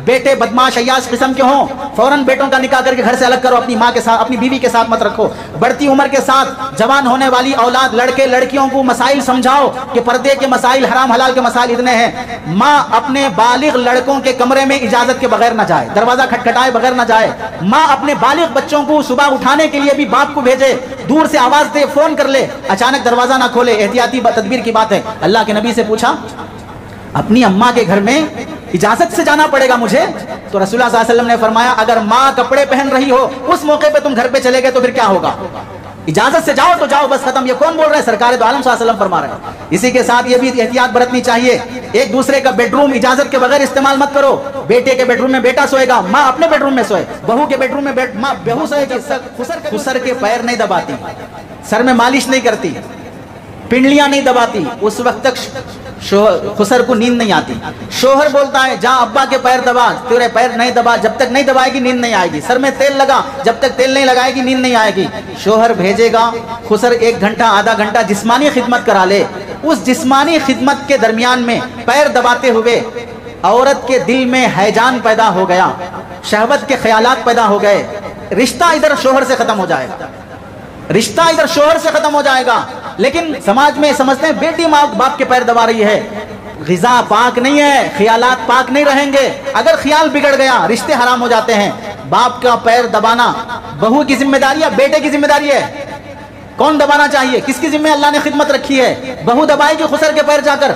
بیٹے بدماش عیاش قسم کے ہوں فوراً بیٹوں کا نکاح کر کے گھر سے الگ کرو، اپنی ماں کے ساتھ اپنی بیوی کے ساتھ مت رکھو۔ بڑھتی عمر کے ساتھ جوان ہونے والی اولاد لڑکے لڑکیوں کو مسائل سمجھاؤ کہ پردے کے مسائل حرام حلال کے مسائل اتنے ہیں۔ ماں اپنے بالغ لڑکوں کے کمرے میں اجازت کے بغیر نہ جائے، دروازہ کھٹکھٹائے بغیر نہ جائے۔ ماں اپنے بالغ بچوں کو صبح اٹھانے کے لیے بھی باپ کو بھیجے، دور سے آواز دے، فون کر لے، اچانک دروازہ نہ کھولے، احتیاطی تدبیر کی بات ہے۔ اللہ کے نبی سے پوچھا اپنی اماں کے گھر میں اجازت سے جانا پڑے گا مجھے؟ تو رسول اللہ صلی اللہ علیہ وسلم نے فرمایا اگر ماں کپڑے پہن رہی ہو اس موقع پہ تم گھر پہ چلے گئے تو پھر کیا ہوگا؟ اجازت سے جاؤ تو جاؤ، بس ختم۔ یہ کون بول رہا ہے؟ سرکار دو عالم صلی اللہ علیہ وسلم فرما رہے ہیں۔ اسی کے ساتھ یہ بھی احتیاط برتنی چاہیے، ایک دوسرے کا بیڈ روم اجازت کے بغیر استعمال مت کرو۔ بیٹے کے بیڈ روم میں بیٹا سوئے گا، ماں اپنے بیڈ روم میں سوئے، بہو کے بیڈ روم میں ماں بہو سوئے گی، خسر کے پیر نہیں دباتی، سر میں مالش نہیں کرتی، پنڈلیاں نہیں دباتی، اس وقت تک خسر کو نیند نہیں آتی۔ شوہر بولتا ہے جا ابا کے پیر دبا، تیرے پیر نہیں دبا، جب تک نہیں دبائے گی نیند نہیں آئے گی۔ سر میں تیل لگا، جب تک تیل نہیں لگائے گی نیند نہیں آئے گی۔ شوہر بھیجے گا، خسر 1 گھنٹہ آدھا گھنٹہ جسمانی خدمت کرا لے، اس جسمانی خدمت کے درمیان میں پیر دباتے ہوئے عورت کے دل میں ہیجان پیدا ہو گیا، شہوت کے خیالات پیدا ہو گئے، رشتہ ادھر شوہر سے ختم ہو جائے گا، رشتہ ادھر شوہر سے ختم ہو جائے گا۔ لیکن سماج میں سمجھتے ہیں بیٹی ماں باپ کے پیر دبا رہی ہے، غذا پاک نہیں ہے، خیالات پاک نہیں رہیں گے، اگر خیال بگڑ گیا رشتے حرام ہو جاتے ہیں۔ باپ کا پیر دبانا بہو کی ذمہ داری ہے، بیٹے کی ذمہ داری ہے؟ کون دبانا چاہیے؟ کس کی ذمہ اللہ نے خدمت رکھی ہے؟ بہو دبائے گی خسر کے پیر جا کر؟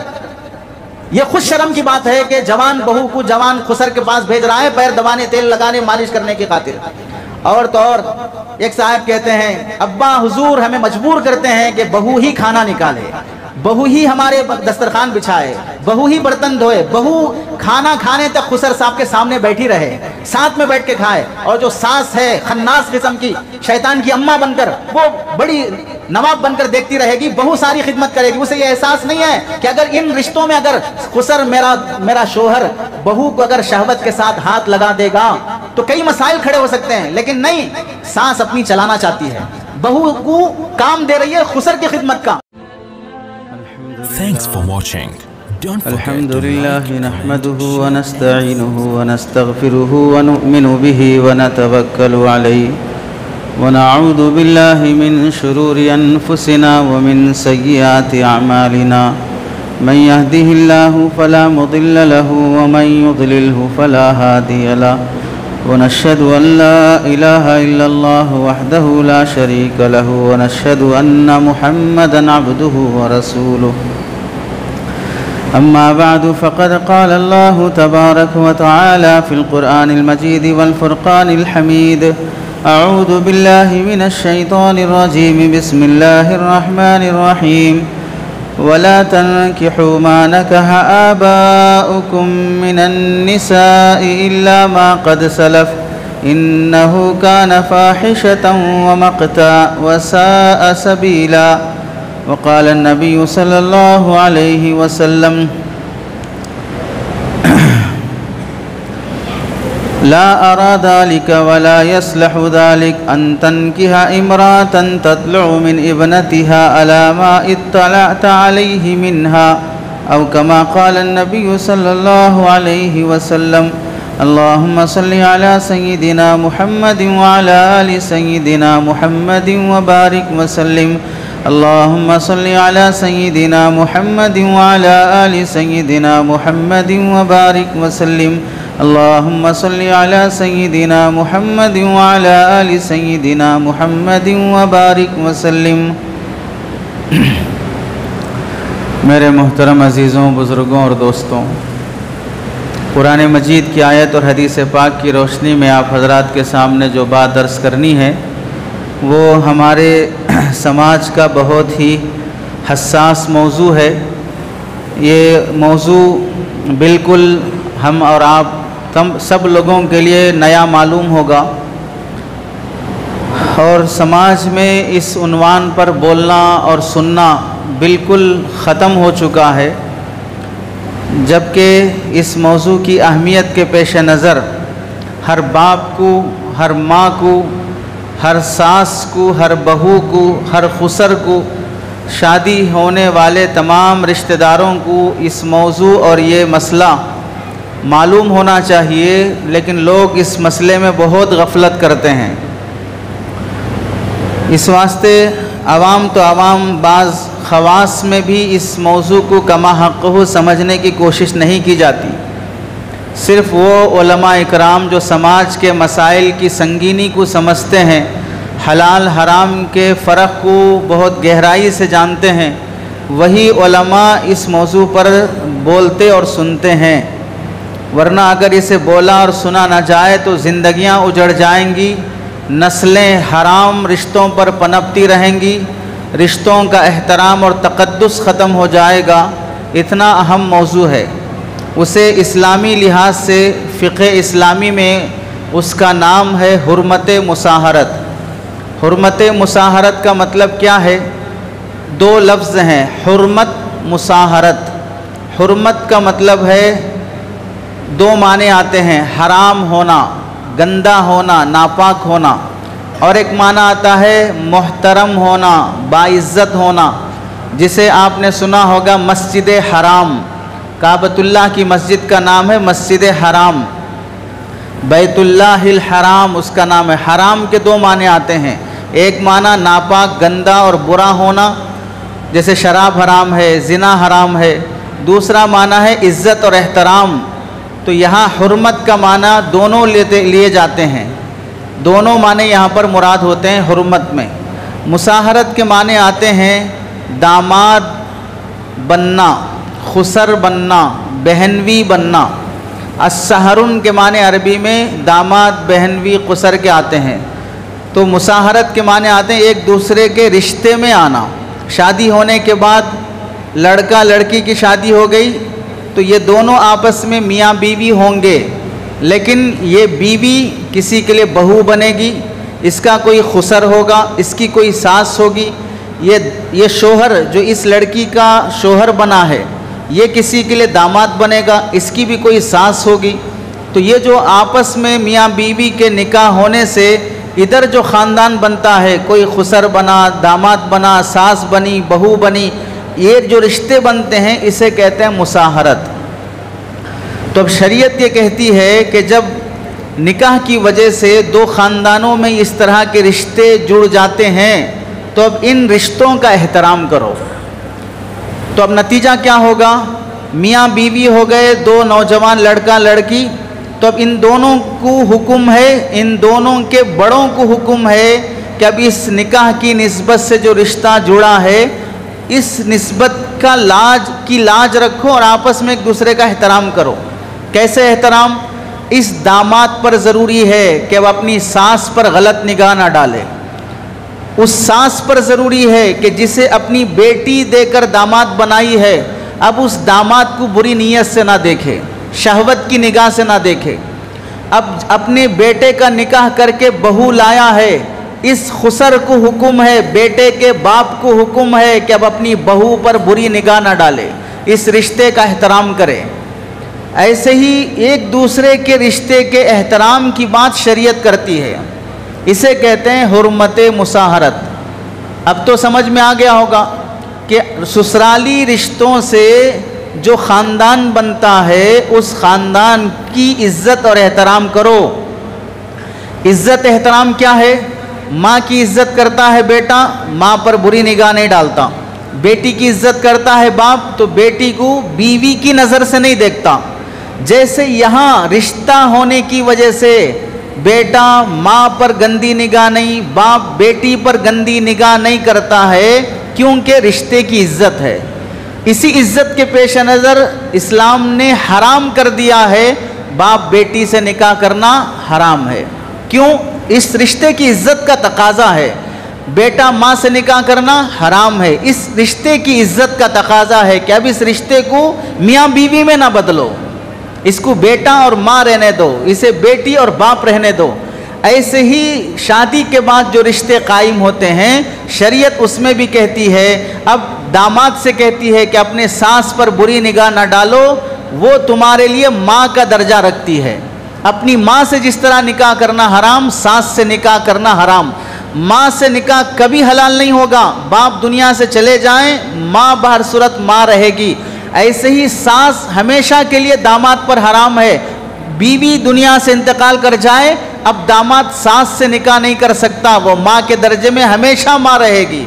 یہ خوش شرم کی بات ہے کہ جوان بہو کو جوان خسر کے پاس بھیج رہا ہے پیر دبانے، تیل لگانے، مالش کرنے کی خاطر۔ اور تو اور ایک صاحب کہتے ہیں ابا حضور ہمیں مجبور کرتے ہیں کہ بہو ہی کھانا نکالے، بہو ہی ہمارے دسترخوان بچھائے، بہو ہی برتن دھوئے، بہو کھانا کھانے تک خسر صاحب کے سامنے بیٹھی رہے، ساتھ میں بیٹھ کے کھائے۔ اور جو ساس ہے خناس قسم کی، شیطان کی اماں بن کر، وہ بڑی نواب بن کر دیکھتی رہے گی، بہو ساری خدمت کرے گی۔ اسے یہ احساس نہیں ہے کہ اگر ان رشتوں میں اگر خسر میرا شوہر بہو کو اگر شہوت کے ساتھ ہاتھ لگا دے گا تو کئی مسائل کھڑے ہو سکتے ہیں، لیکن نہیں، ساس اپنی چلانا چاہتی ہے، بہو کو کام دے رہی ہے خسر کی خدمت کا۔ Thanks for watching. Don't forget الحمد to لله like, نحمده comment, share. ونستعينه ونستغفره ونؤمن به ونتوكل عليه ونعوذ بالله من شرور أنفسنا ومن سيئات أعمالنا من يهده الله فلا مضل له ومن يضلله فلا هادي له ونشهد أن لا إله إلا الله وحده لا شريك له ونشهد أن محمدًا عبده ورسوله أما بعد فقد قال الله تبارك وتعالى في القرآن المجيد والفرقان الحميد أعوذ بالله من الشيطان الرجيم بسم الله الرحمن الرحيم ولا تنكحوا ما نكح آباؤكم من النساء إلا ما قد سلف إنه كان فاحشة ومقتا وساء سبيلا وقال النبي صلى الله عليه وسلم لا أرى ذلك ولا يصلح ذلك أن تنكح امرأة تطلع من ابنتها على ما اطلعت عليه منها أو كما قال النبي صلى الله عليه وسلم اللهم صل على سيدنا محمد وعلى آل سيدنا محمد وبارك وسلم اللهم صل على سيدنا محمد وعلى آل سيدنا محمد وبارك وسلم اللهم صل على سيدنا محمد وعلى آل سيدنا محمد وبارك وسلم۔ میرے محترم عزیزوں، بزرگوں اور دوستوں، قرآن مجید کی آیت اور حدیث پاک کی روشنی میں آپ حضرات کے سامنے جو بات درس کرنی ہے وہ ہمارے سماج کا بہت ہی حساس موضوع ہے۔ یہ موضوع بالکل ہم اور آپ سب لوگوں کے لیے نیا معلوم ہوگا، اور سماج میں اس عنوان پر بولنا اور سننا بالکل ختم ہو چکا ہے، جبکہ اس موضوع کی اہمیت کے پیش نظر ہر باپ کو، ہر ماں کو، ہر ساس کو، ہر بہو کو، ہر خسر کو، شادی ہونے والے تمام رشتہ داروں کو اس موضوع اور یہ مسئلہ معلوم ہونا چاہیے، لیکن لوگ اس مسئلے میں بہت غفلت کرتے ہیں۔ اس واسطے عوام تو عوام، بعض خواص میں بھی اس موضوع کو کما حقہ سمجھنے کی کوشش نہیں کی جاتی۔ صرف وہ علماء اکرام جو سماج کے مسائل کی سنگینی کو سمجھتے ہیں، حلال حرام کے فرق کو بہت گہرائی سے جانتے ہیں، وہی علماء اس موضوع پر بولتے اور سنتے ہیں، ورنہ اگر اسے بولا اور سنا نہ جائے تو زندگیاں اجڑ جائیں گی، نسلیں حرام رشتوں پر پنپتی رہیں گی، رشتوں کا احترام اور تقدس ختم ہو جائے گا۔ اتنا اہم موضوع ہے، اسے اسلامی لحاظ سے فقہ اسلامی میں اس کا نام ہے حرمت مصاہرت۔ حرمت مصاہرت کا مطلب کیا ہے؟ دو لفظ ہیں، حرمت، مصاہرت۔ حرمت کا مطلب ہے، دو معنی آتے ہیں، حرام ہونا، گندا ہونا، ناپاک ہونا، اور ایک معنی آتا ہے محترم ہونا، باعزت ہونا، جسے آپ نے سنا ہوگا مسجد حرام۔ کعبۃ اللہ کی مسجد کا نام ہے مسجد حرام، بیت اللہ الحرام اس کا نام ہے۔ حرام کے دو معنی آتے ہیں، ایک معنی ناپاک، گندا اور برا ہونا، جیسے شراب حرام ہے، زنا حرام ہے، دوسرا معنی ہے عزت اور احترام۔ تو یہاں حرمت کا معنی دونوں لیے جاتے ہیں، دونوں معنی یہاں پر مراد ہوتے ہیں حرمت میں۔ مصاہرت کے معنی آتے ہیں داماد بننا، خسر بننا، بہنوی بننا۔ السہرن کے معنی عربی میں داماد، بہنوی، خسر کے آتے ہیں۔ تو مصاہرت کے معنی آتے ہیں ایک دوسرے کے رشتے میں آنا۔ شادی ہونے کے بعد لڑکا لڑکی کی شادی ہو گئی تو یہ دونوں آپس میں میاں بیوی ہوں گے، لیکن یہ بیوی کسی کے لیے بہو بنے گی، اس کا کوئی خسر ہوگا، اس کی کوئی ساس ہوگی، یہ شوہر جو اس لڑکی کا شوہر بنا ہے یہ کسی کے لیے داماد بنے گا، اس کی بھی کوئی ساس ہوگی۔ تو یہ جو آپس میں میاں بیوی کے نکاح ہونے سے ادھر جو خاندان بنتا ہے، کوئی خسر بنا، داماد بنا، ساس بنی، بہو بنی، یہ جو رشتے بنتے ہیں اسے کہتے ہیں مصاہرت۔ تو اب شریعت یہ کہتی ہے کہ جب نکاح کی وجہ سے دو خاندانوں میں اس طرح کے رشتے جڑ جاتے ہیں تو اب ان رشتوں کا احترام کرو۔ تو اب نتیجہ کیا ہوگا؟ میاں بیوی ہو گئے، دو نوجوان لڑکا لڑکی، تو اب ان دونوں کو حکم ہے، ان دونوں کے بڑوں کو حکم ہے کہ اب اس نکاح کی نسبت سے جو رشتہ جڑا ہے اس نسبت کا لاج رکھو اور آپس میں ایک دوسرے کا احترام کرو۔ کیسے احترام؟ اس داماد پر ضروری ہے کہ وہ اپنی ساس پر غلط نگاہ نہ ڈالے، اس ساس پر ضروری ہے کہ جسے اپنی بیٹی دے کر داماد بنائی ہے اب اس داماد کو بری نیت سے نہ دیکھے، شہوت کی نگاہ سے نہ دیکھے۔ اب اپنے بیٹے کا نکاح کر کے بہو لایا ہے، اس خسر کو حکم ہے، بیٹے کے باپ کو حکم ہے کہ اب اپنی بہو پر بری نگاہ نہ ڈالے، اس رشتے کا احترام کرے۔ ایسے ہی ایک دوسرے کے رشتے کے احترام کی بات شریعت کرتی ہے، اسے کہتے ہیں حرمت مصاہرت۔ اب تو سمجھ میں آ گیا ہوگا کہ سسرالی رشتوں سے جو خاندان بنتا ہے اس خاندان کی عزت اور احترام کرو۔ عزت احترام کیا ہے؟ ماں کی عزت کرتا ہے بیٹا، ماں پر بری نگاہ نہیں ڈالتا۔ بیٹی کی عزت کرتا ہے باپ تو بیٹی کو بیوی کی نظر سے نہیں دیکھتا۔ جیسے یہاں رشتہ ہونے کی وجہ سے بیٹا ماں پر گندی نگاہ نہیں، باپ بیٹی پر گندی نگاہ نہیں کرتا ہے، کیونکہ رشتے کی عزت ہے۔ اسی عزت کے پیش نظر اسلام نے حرام کر دیا ہے باپ بیٹی سے نکاح کرنا حرام ہے۔ کیوں؟ اس رشتے کی عزت کا تقاضا ہے۔ بیٹا ماں سے نکاح کرنا حرام ہے، اس رشتے کی عزت کا تقاضا ہے کہ اب اس رشتے کو میاں بیوی میں نہ بدلو، اس کو بیٹا اور ماں رہنے دو، اسے بیٹی اور باپ رہنے دو۔ ایسے ہی شادی کے بعد جو رشتے قائم ہوتے ہیں شریعت اس میں بھی کہتی ہے، اب داماد سے کہتی ہے کہ اپنے ساس پر بری نگاہ نہ ڈالو، وہ تمہارے لیے ماں کا درجہ رکھتی ہے۔ اپنی ماں سے جس طرح نکاح کرنا حرام، ساس سے نکاح کرنا حرام۔ ماں سے نکاح کبھی حلال نہیں ہوگا، باپ دنیا سے چلے جائیں ماں بہر صورت ماں رہے گی۔ ایسے ہی ساس ہمیشہ کے لیے داماد پر حرام ہے. بیوی دنیا سے انتقال کر جائے اب داماد ساس سے نکاح نہیں کر سکتا, وہ ماں کے درجے میں ہمیشہ ماں رہے گی.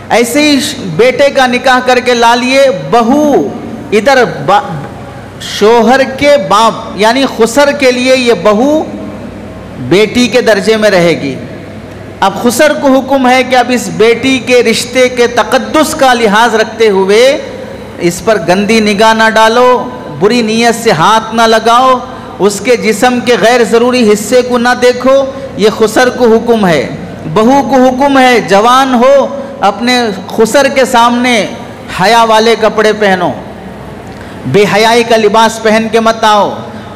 ایسے ہی بیٹے کا نکاح کر کے لا لیے, بہو ادھر شوہر کے باپ یعنی خسر کے لیے یہ بہو بیٹی کے درجے میں رہے گی. اب خسر کو حکم ہے کہ اب اس بیٹی کے رشتے کے تقدس کا لحاظ رکھتے ہوئے اس پر گندی نگاہ نہ ڈالو, بری نیت سے ہاتھ نہ لگاؤ, اس کے جسم کے غیر ضروری حصے کو نہ دیکھو. یہ خسر کو حکم ہے. بہو کو حکم ہے جوان ہو اپنے خسر کے سامنے حیا والے کپڑے پہنو, بے حیائی کا لباس پہن کے مت آؤ,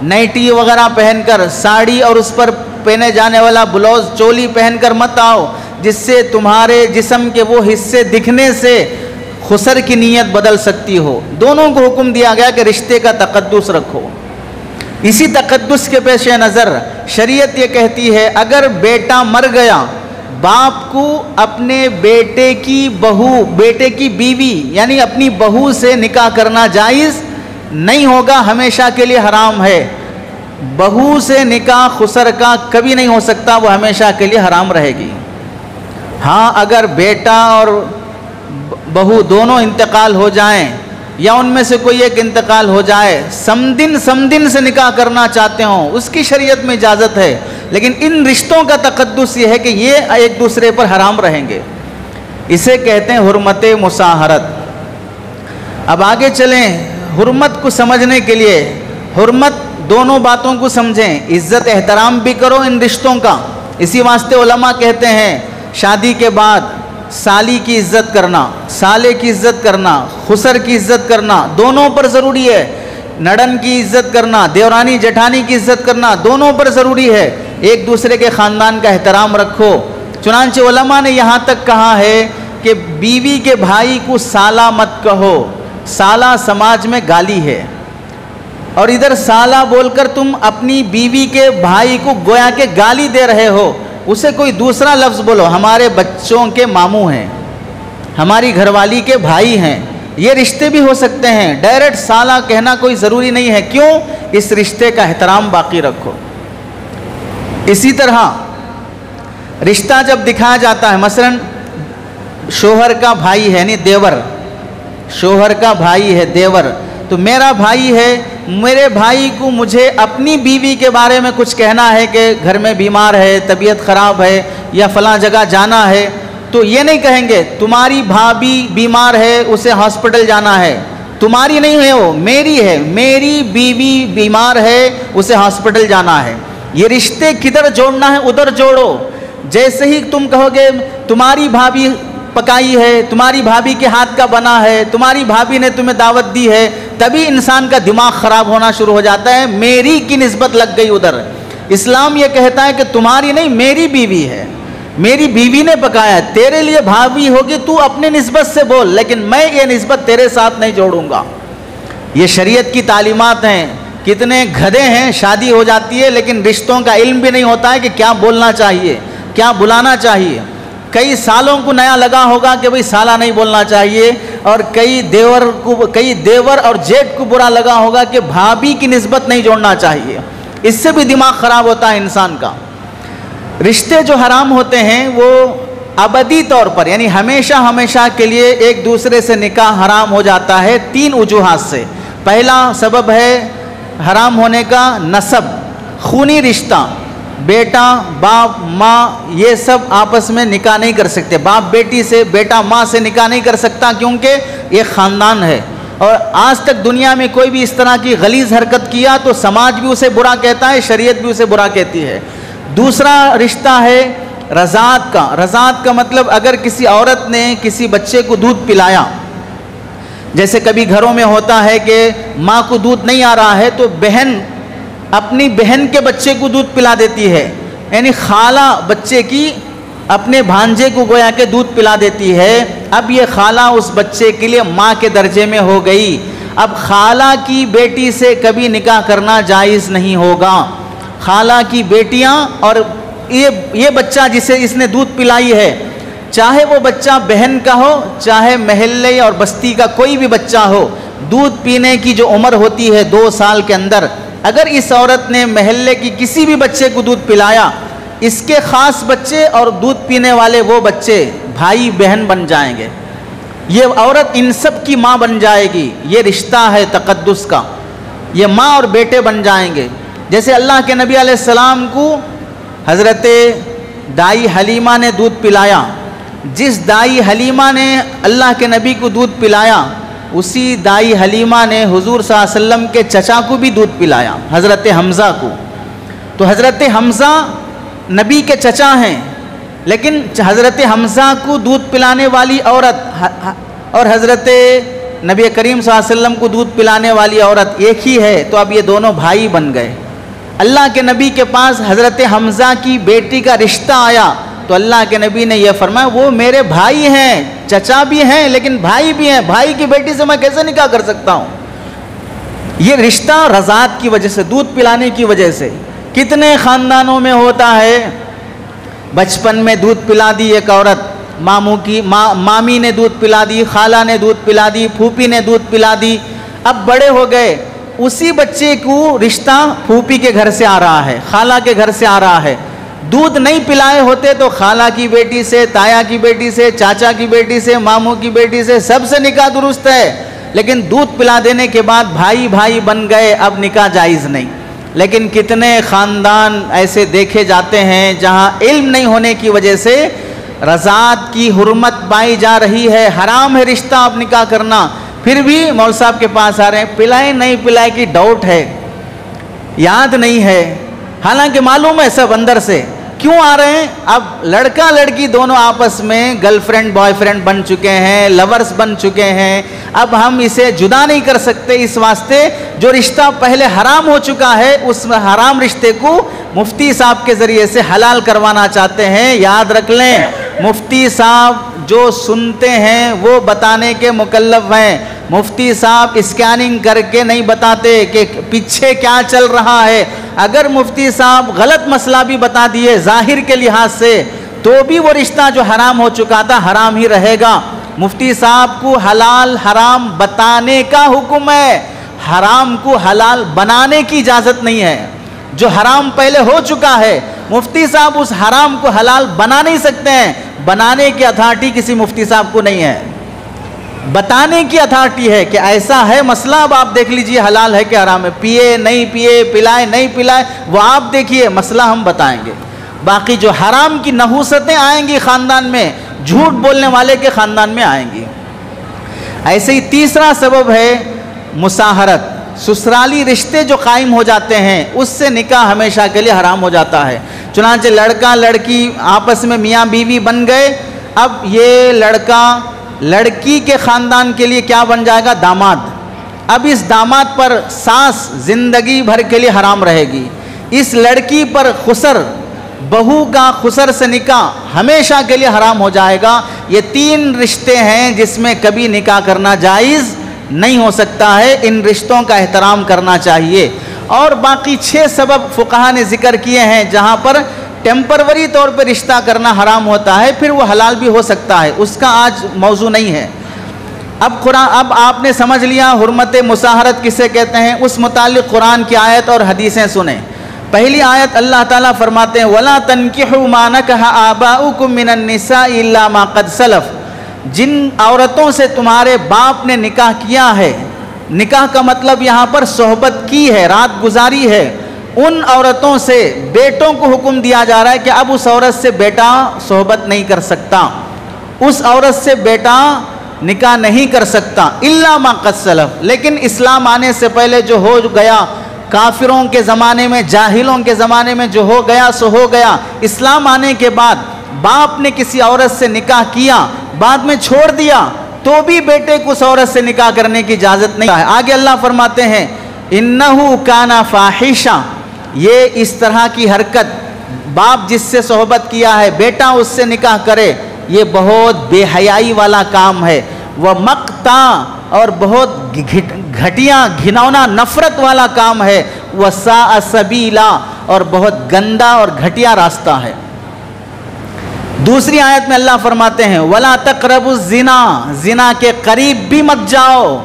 نائٹی وغیرہ پہن کر, ساڑی اور اس پر پہنے جانے والا بلاؤز چولی پہن کر مت آؤ جس سے تمہارے جسم کے وہ حصے دکھنے سے خسر کی نیت بدل سکتی ہو. دونوں کو حکم دیا گیا کہ رشتے کا تقدس رکھو. اسی تقدس کے پیش نظر شریعت یہ کہتی ہے اگر بیٹا مر گیا, باپ کو اپنے بیٹے کی بہو, بیٹے کی بیوی یعنی اپنی بہو سے نکاح کرنا جائز نہیں ہوگا, ہمیشہ کے لیے حرام ہے. بہو سے نکاح خسر کا کبھی نہیں ہو سکتا, وہ ہمیشہ کے لیے حرام رہے گی. ہاں اگر بیٹا اور بہو دونوں انتقال ہو جائیں یا ان میں سے کوئی ایک انتقال ہو جائے, سمدن سے نکاح کرنا چاہتے ہوں, اس کی شریعت میں اجازت ہے, لیکن ان رشتوں کا تقدس یہ ہے کہ یہ ایک دوسرے پر حرام رہیں گے. اسے کہتے ہیں حرمت مساہرت. اب آگے چلیں, حرمت کو سمجھنے کے لیے حرمت دونوں باتوں کو سمجھیں, عزت احترام بھی کرو ان رشتوں کا. اسی واسطے علماء کہتے ہیں شادی کے بعد سالی کی عزت کرنا, سالے کی عزت کرنا, خسر کی عزت کرنا دونوں پر ضروری ہے. نڑن کی عزت کرنا, دیورانی جٹھانی کی عزت کرنا دونوں پر ضروری ہے. ایک دوسرے کے خاندان کا احترام رکھو. چنانچہ علماء نے یہاں تک کہا ہے کہ بیوی کے بھائی کو سالہ مت کہو, سالہ سماج میں گالی ہے, اور ادھر سالہ بول کر تم اپنی بیوی کے بھائی کو گویا کہ گالی دے رہے ہو. اسے کوئی دوسرا لفظ بولو, ہمارے بچوں کے ماموں ہیں, ہماری گھر والی کے بھائی ہیں, یہ رشتے بھی ہو سکتے ہیں. ڈائریکٹ سالہ کہنا کوئی ضروری نہیں ہے. کیوں؟ اس رشتے کا احترام باقی رکھو. اسی طرح رشتہ جب دکھایا جاتا ہے, مثلا شوہر کا بھائی ہے یعنی دیور, شوہر کا بھائی ہے دیور, تو میرا بھائی ہے, میرے بھائی کو مجھے اپنی بیوی کے بارے میں کچھ کہنا ہے کہ گھر میں بیمار ہے, طبیعت خراب ہے یا فلاں جگہ جانا ہے, تو یہ نہیں کہیں گے تمہاری بھابھی بیمار ہے اسے ہاسپٹل جانا ہے. تمہاری نہیں ہے وہ, میری ہے, میری بیوی بیمار ہے اسے ہاسپٹل جانا ہے. یہ رشتے کدھر جوڑنا ہے ادھر جوڑو. جیسے ہی تم کہو گے تمہاری بھابھی پکائی ہے, تمہاری بھابھی کے ہاتھ کا بنا ہے, تمہاری بھابھی نے تمہیں دعوت دی ہے, تبھی انسان کا دماغ خراب ہونا شروع ہو جاتا ہے. میری کی نسبت لگ گئی ادھر. اسلام یہ کہتا ہے کہ تمہاری نہیں, میری بیوی ہے, میری بیوی نے پکایا ہے, تیرے لیے بھابھی ہوگی تو اپنی نسبت سے بول, لیکن میں یہ نسبت تیرے ساتھ نہیں جوڑوں گا. یہ شریعت کی تعلیمات ہیں. کتنے گدھے ہیں, شادی ہو جاتی ہے لیکن رشتوں کا علم بھی نہیں ہوتا ہے کہ کیا بولنا چاہیے, کیا بلانا چاہیے. کئی سالوں کو نیا لگا ہوگا کہ بھئی سالہ نہیں بولنا چاہیے, اور کئی دیور اور جیٹ کو برا لگا ہوگا کہ بھابھی کی نسبت نہیں جوڑنا چاہیے. اس سے بھی دماغ خراب ہوتا ہے انسان کا. رشتے جو حرام ہوتے ہیں وہ ابدی طور پر یعنی ہمیشہ کے لیے ایک دوسرے سے نکاح حرام ہو جاتا ہے 3 وجوہات سے. پہلا سبب ہے حرام ہونے کا نسب, خونی رشتہ. بیٹا باپ ماں یہ سب آپس میں نکاح نہیں کر سکتے. باپ بیٹی سے, بیٹا ماں سے نکاح نہیں کر سکتا کیونکہ یہ خاندان ہے. اور آج تک دنیا میں کوئی بھی اس طرح کی غلیظ حرکت کیا تو سماج بھی اسے برا کہتا ہے, شریعت بھی اسے برا کہتی ہے. دوسرا رشتہ ہے رضاعت کا. رضاعت کا مطلب اگر کسی عورت نے کسی بچے کو دودھ پلایا, جیسے کبھی گھروں میں ہوتا ہے کہ ماں کو دودھ نہیں آ رہا ہے تو بہن اپنی بہن کے بچے کو دودھ پلا دیتی ہے, یعنی خالہ بچے کی اپنے بھانجے کو گویا کہ دودھ پلا دیتی ہے. اب یہ خالہ اس بچے کے لیے ماں کے درجے میں ہو گئی. اب خالہ کی بیٹی سے کبھی نکاح کرنا جائز نہیں ہوگا. خالہ کی بیٹیاں اور یہ بچہ جسے اس نے دودھ پلائی ہے, چاہے وہ بچہ بہن کا ہو چاہے محلے اور بستی کا کوئی بھی بچہ ہو, دودھ پینے کی جو عمر ہوتی ہے 2 سال کے اندر، اگر اس عورت نے محلے کی کسی بھی بچے کو دودھ پلایا، اس کے خاص بچے اور دودھ پینے والے وہ بچے بھائی بہن بن جائیں گے، یہ عورت ان سب کی ماں بن جائے گی۔ یہ رشتہ ہے تقدس کا، یہ ماں اور بیٹے بن جائیں گے۔ جیسے اللہ کے نبی علیہ السلام کو حضرت دائی حلیمہ نے دودھ پلایا، جس دائی حلیمہ نے اللہ کے نبی کو دودھ پلایا، اسی دائی حلیمہ نے حضور صلی اللہ علیہ وسلم کے چچا کو بھی دودھ پلایا، حضرت حمزہ کو۔ تو حضرت حمزہ نبی کے چچا ہیں، لیکن حضرت حمزہ کو دودھ پلانے والی عورت اور حضرت نبی کریم صلی اللہ علیہ وسلم کو دودھ پلانے والی عورت ایک ہی ہے، تو اب یہ دونوں بھائی بن گئے۔ اللہ کے نبی کے پاس حضرت حمزہ کی بیٹی کا رشتہ آیا تو اللہ کے نبی نے یہ فرمایا وہ میرے بھائی ہیں، چچا بھی ہیں لیکن بھائی بھی ہیں، بھائی کی بیٹی سے میں کیسے نکاح کر سکتا ہوں؟ یہ رشتہ رضاعت کی وجہ سے، دودھ پلانے کی وجہ سے۔ کتنے خاندانوں میں ہوتا ہے، بچپن میں دودھ پلا دی ایک عورت، مامی نے دودھ پلا دی، خالہ نے دودھ پلا دی، پھوپھی نے دودھ پلا دی، اب بڑے ہو گئے، اسی بچے کو رشتہ پھوپھی کے گھر سے آ رہا ہے، خالہ کے گھر سے آ رہا ہے۔ دودھ نہیں پلائے ہوتے تو خالہ کی بیٹی سے، تایا کی بیٹی سے، چاچا کی بیٹی سے، ماموں کی بیٹی سے، سب سے نکاح درست ہے، لیکن دودھ پلا دینے کے بعد بھائی بھائی بن گئے، اب نکاح جائز نہیں۔ لیکن کتنے خاندان ایسے دیکھے جاتے ہیں جہاں علم نہیں ہونے کی وجہ سے رضاعت کی حرمت پائی جا رہی ہے، حرام ہے رشتہ اب نکاح کرنا، پھر بھی مول صاحب کے پاس آ رہے ہیں، پلائے نہیں پلائے کی ڈاؤٹ ہے، یاد نہیں ہے، حالانکہ معلوم ہے سب اندر سے۔ کیوں آ رہے ہیں؟ اب لڑکا لڑکی دونوں آپس میں گرل فرینڈ بوائے فرینڈ بن چکے ہیں، لورز بن چکے ہیں، اب ہم اسے جدا نہیں کر سکتے، اس واسطے جو رشتہ پہلے حرام ہو چکا ہے اس حرام رشتے کو مفتی صاحب کے ذریعے سے حلال کروانا چاہتے ہیں۔ یاد رکھ لیں، مفتی صاحب جو سنتے ہیں وہ بتانے کے مکلف ہیں، مفتی صاحب اسکیننگ کر کے نہیں بتاتے کہ پیچھے کیا چل رہا ہے۔ اگر مفتی صاحب غلط مسئلہ بھی بتا دیے ظاہر کے لحاظ سے تو بھی وہ رشتہ جو حرام ہو چکا تھا حرام ہی رہے گا۔ مفتی صاحب کو حلال حرام بتانے کا حکم ہے، حرام کو حلال بنانے کی اجازت نہیں ہے۔ جو حرام پہلے ہو چکا ہے مفتی صاحب اس حرام کو حلال بنا نہیں سکتے ہیں، بنانے کی اتھارٹی کسی مفتی صاحب کو نہیں ہے، بتانے کی اتھارٹی ہے کہ ایسا ہے مسئلہ، اب آپ دیکھ لیجئے حلال ہے کہ حرام ہے، پیے نہیں پیے، پلائے نہیں پلائے، وہ آپ دیکھیے، مسئلہ ہم بتائیں گے۔ باقی جو حرام کی نحوستیں آئیں گی خاندان میں، جھوٹ بولنے والے کے خاندان میں آئیں گی۔ ایسے ہی تیسرا سبب ہے مساہرت، سسرالی رشتے جو قائم ہو جاتے ہیں اس سے نکاح ہمیشہ کے لیے حرام ہو جاتا ہے۔ چنانچہ لڑکا لڑکی آپس میں میاں بیوی بن گئے، اب یہ لڑکا لڑکی کے خاندان کے لیے کیا بن جائے گا؟ داماد۔ اب اس داماد پر ساس زندگی بھر کے لیے حرام رہے گی۔ اس لڑکی پر خسر، بہو کا خسر سے نکاح ہمیشہ کے لیے حرام ہو جائے گا۔ یہ 3 رشتے ہیں جس میں کبھی نکاح کرنا جائز نہیں ہو سکتا ہے، ان رشتوں کا احترام کرنا چاہیے۔ اور باقی 6 سبب فقہا نے ذکر کیے ہیں جہاں پر ٹیمپروری طور پہ رشتہ کرنا حرام ہوتا ہے، پھر وہ حلال بھی ہو سکتا ہے، اس کا آج موضوع نہیں ہے۔ اب آپ نے سمجھ لیا حرمت مساہرت کسے کہتے ہیں، اس متعلق قرآن کی آیت اور حدیثیں سنیں۔ پہلی آیت اللہ تعالیٰ فرماتے ہیں وَلَا تَنْكِحُوا مَا نَكَحَ آبَاؤُكُم مِّنَ النِّسَاءِ إِلَّا مَا قَدْ سَلَفَ، جن عورتوں سے تمہارے باپ نے نکاح کیا ہے، نکاح کا مطلب یہاں پر صحبت کی ہے، رات گزاری ہے، ان عورتوں سے بیٹوں کو حکم دیا جا رہا ہے کہ اب اس عورت سے بیٹا صحبت نہیں کر سکتا، اس عورت سے بیٹا نکاح نہیں کر سکتا الا ما قد سلف، لیکن اسلام آنے سے پہلے جو ہو گیا، کافروں کے زمانے میں، جاہلوں کے زمانے میں جو ہو گیا سو ہو گیا۔ اسلام آنے کے بعد باپ نے کسی عورت سے نکاح کیا، بعد میں چھوڑ دیا، تو بھی بیٹے کو اس عورت سے نکاح کرنے کی اجازت نہیں ہے۔ آگے اللہ فرماتے ہیں انہو کانا فاحشہ، یہ اس طرح کی حرکت، باپ جس سے صحبت کیا ہے بیٹا اس سے نکاح کرے، یہ بہت بے حیائی والا کام ہے، وہ مقتا، اور بہت گھٹیا گھنونا نفرت والا کام ہے، وساء سبیلا، اور بہت گندا اور گھٹیا راستہ ہے۔ دوسری آیت میں اللہ فرماتے ہیں وَلَا تَقْرَبُوا الزِّنَا، زنا کے قریب بھی مت جاؤ،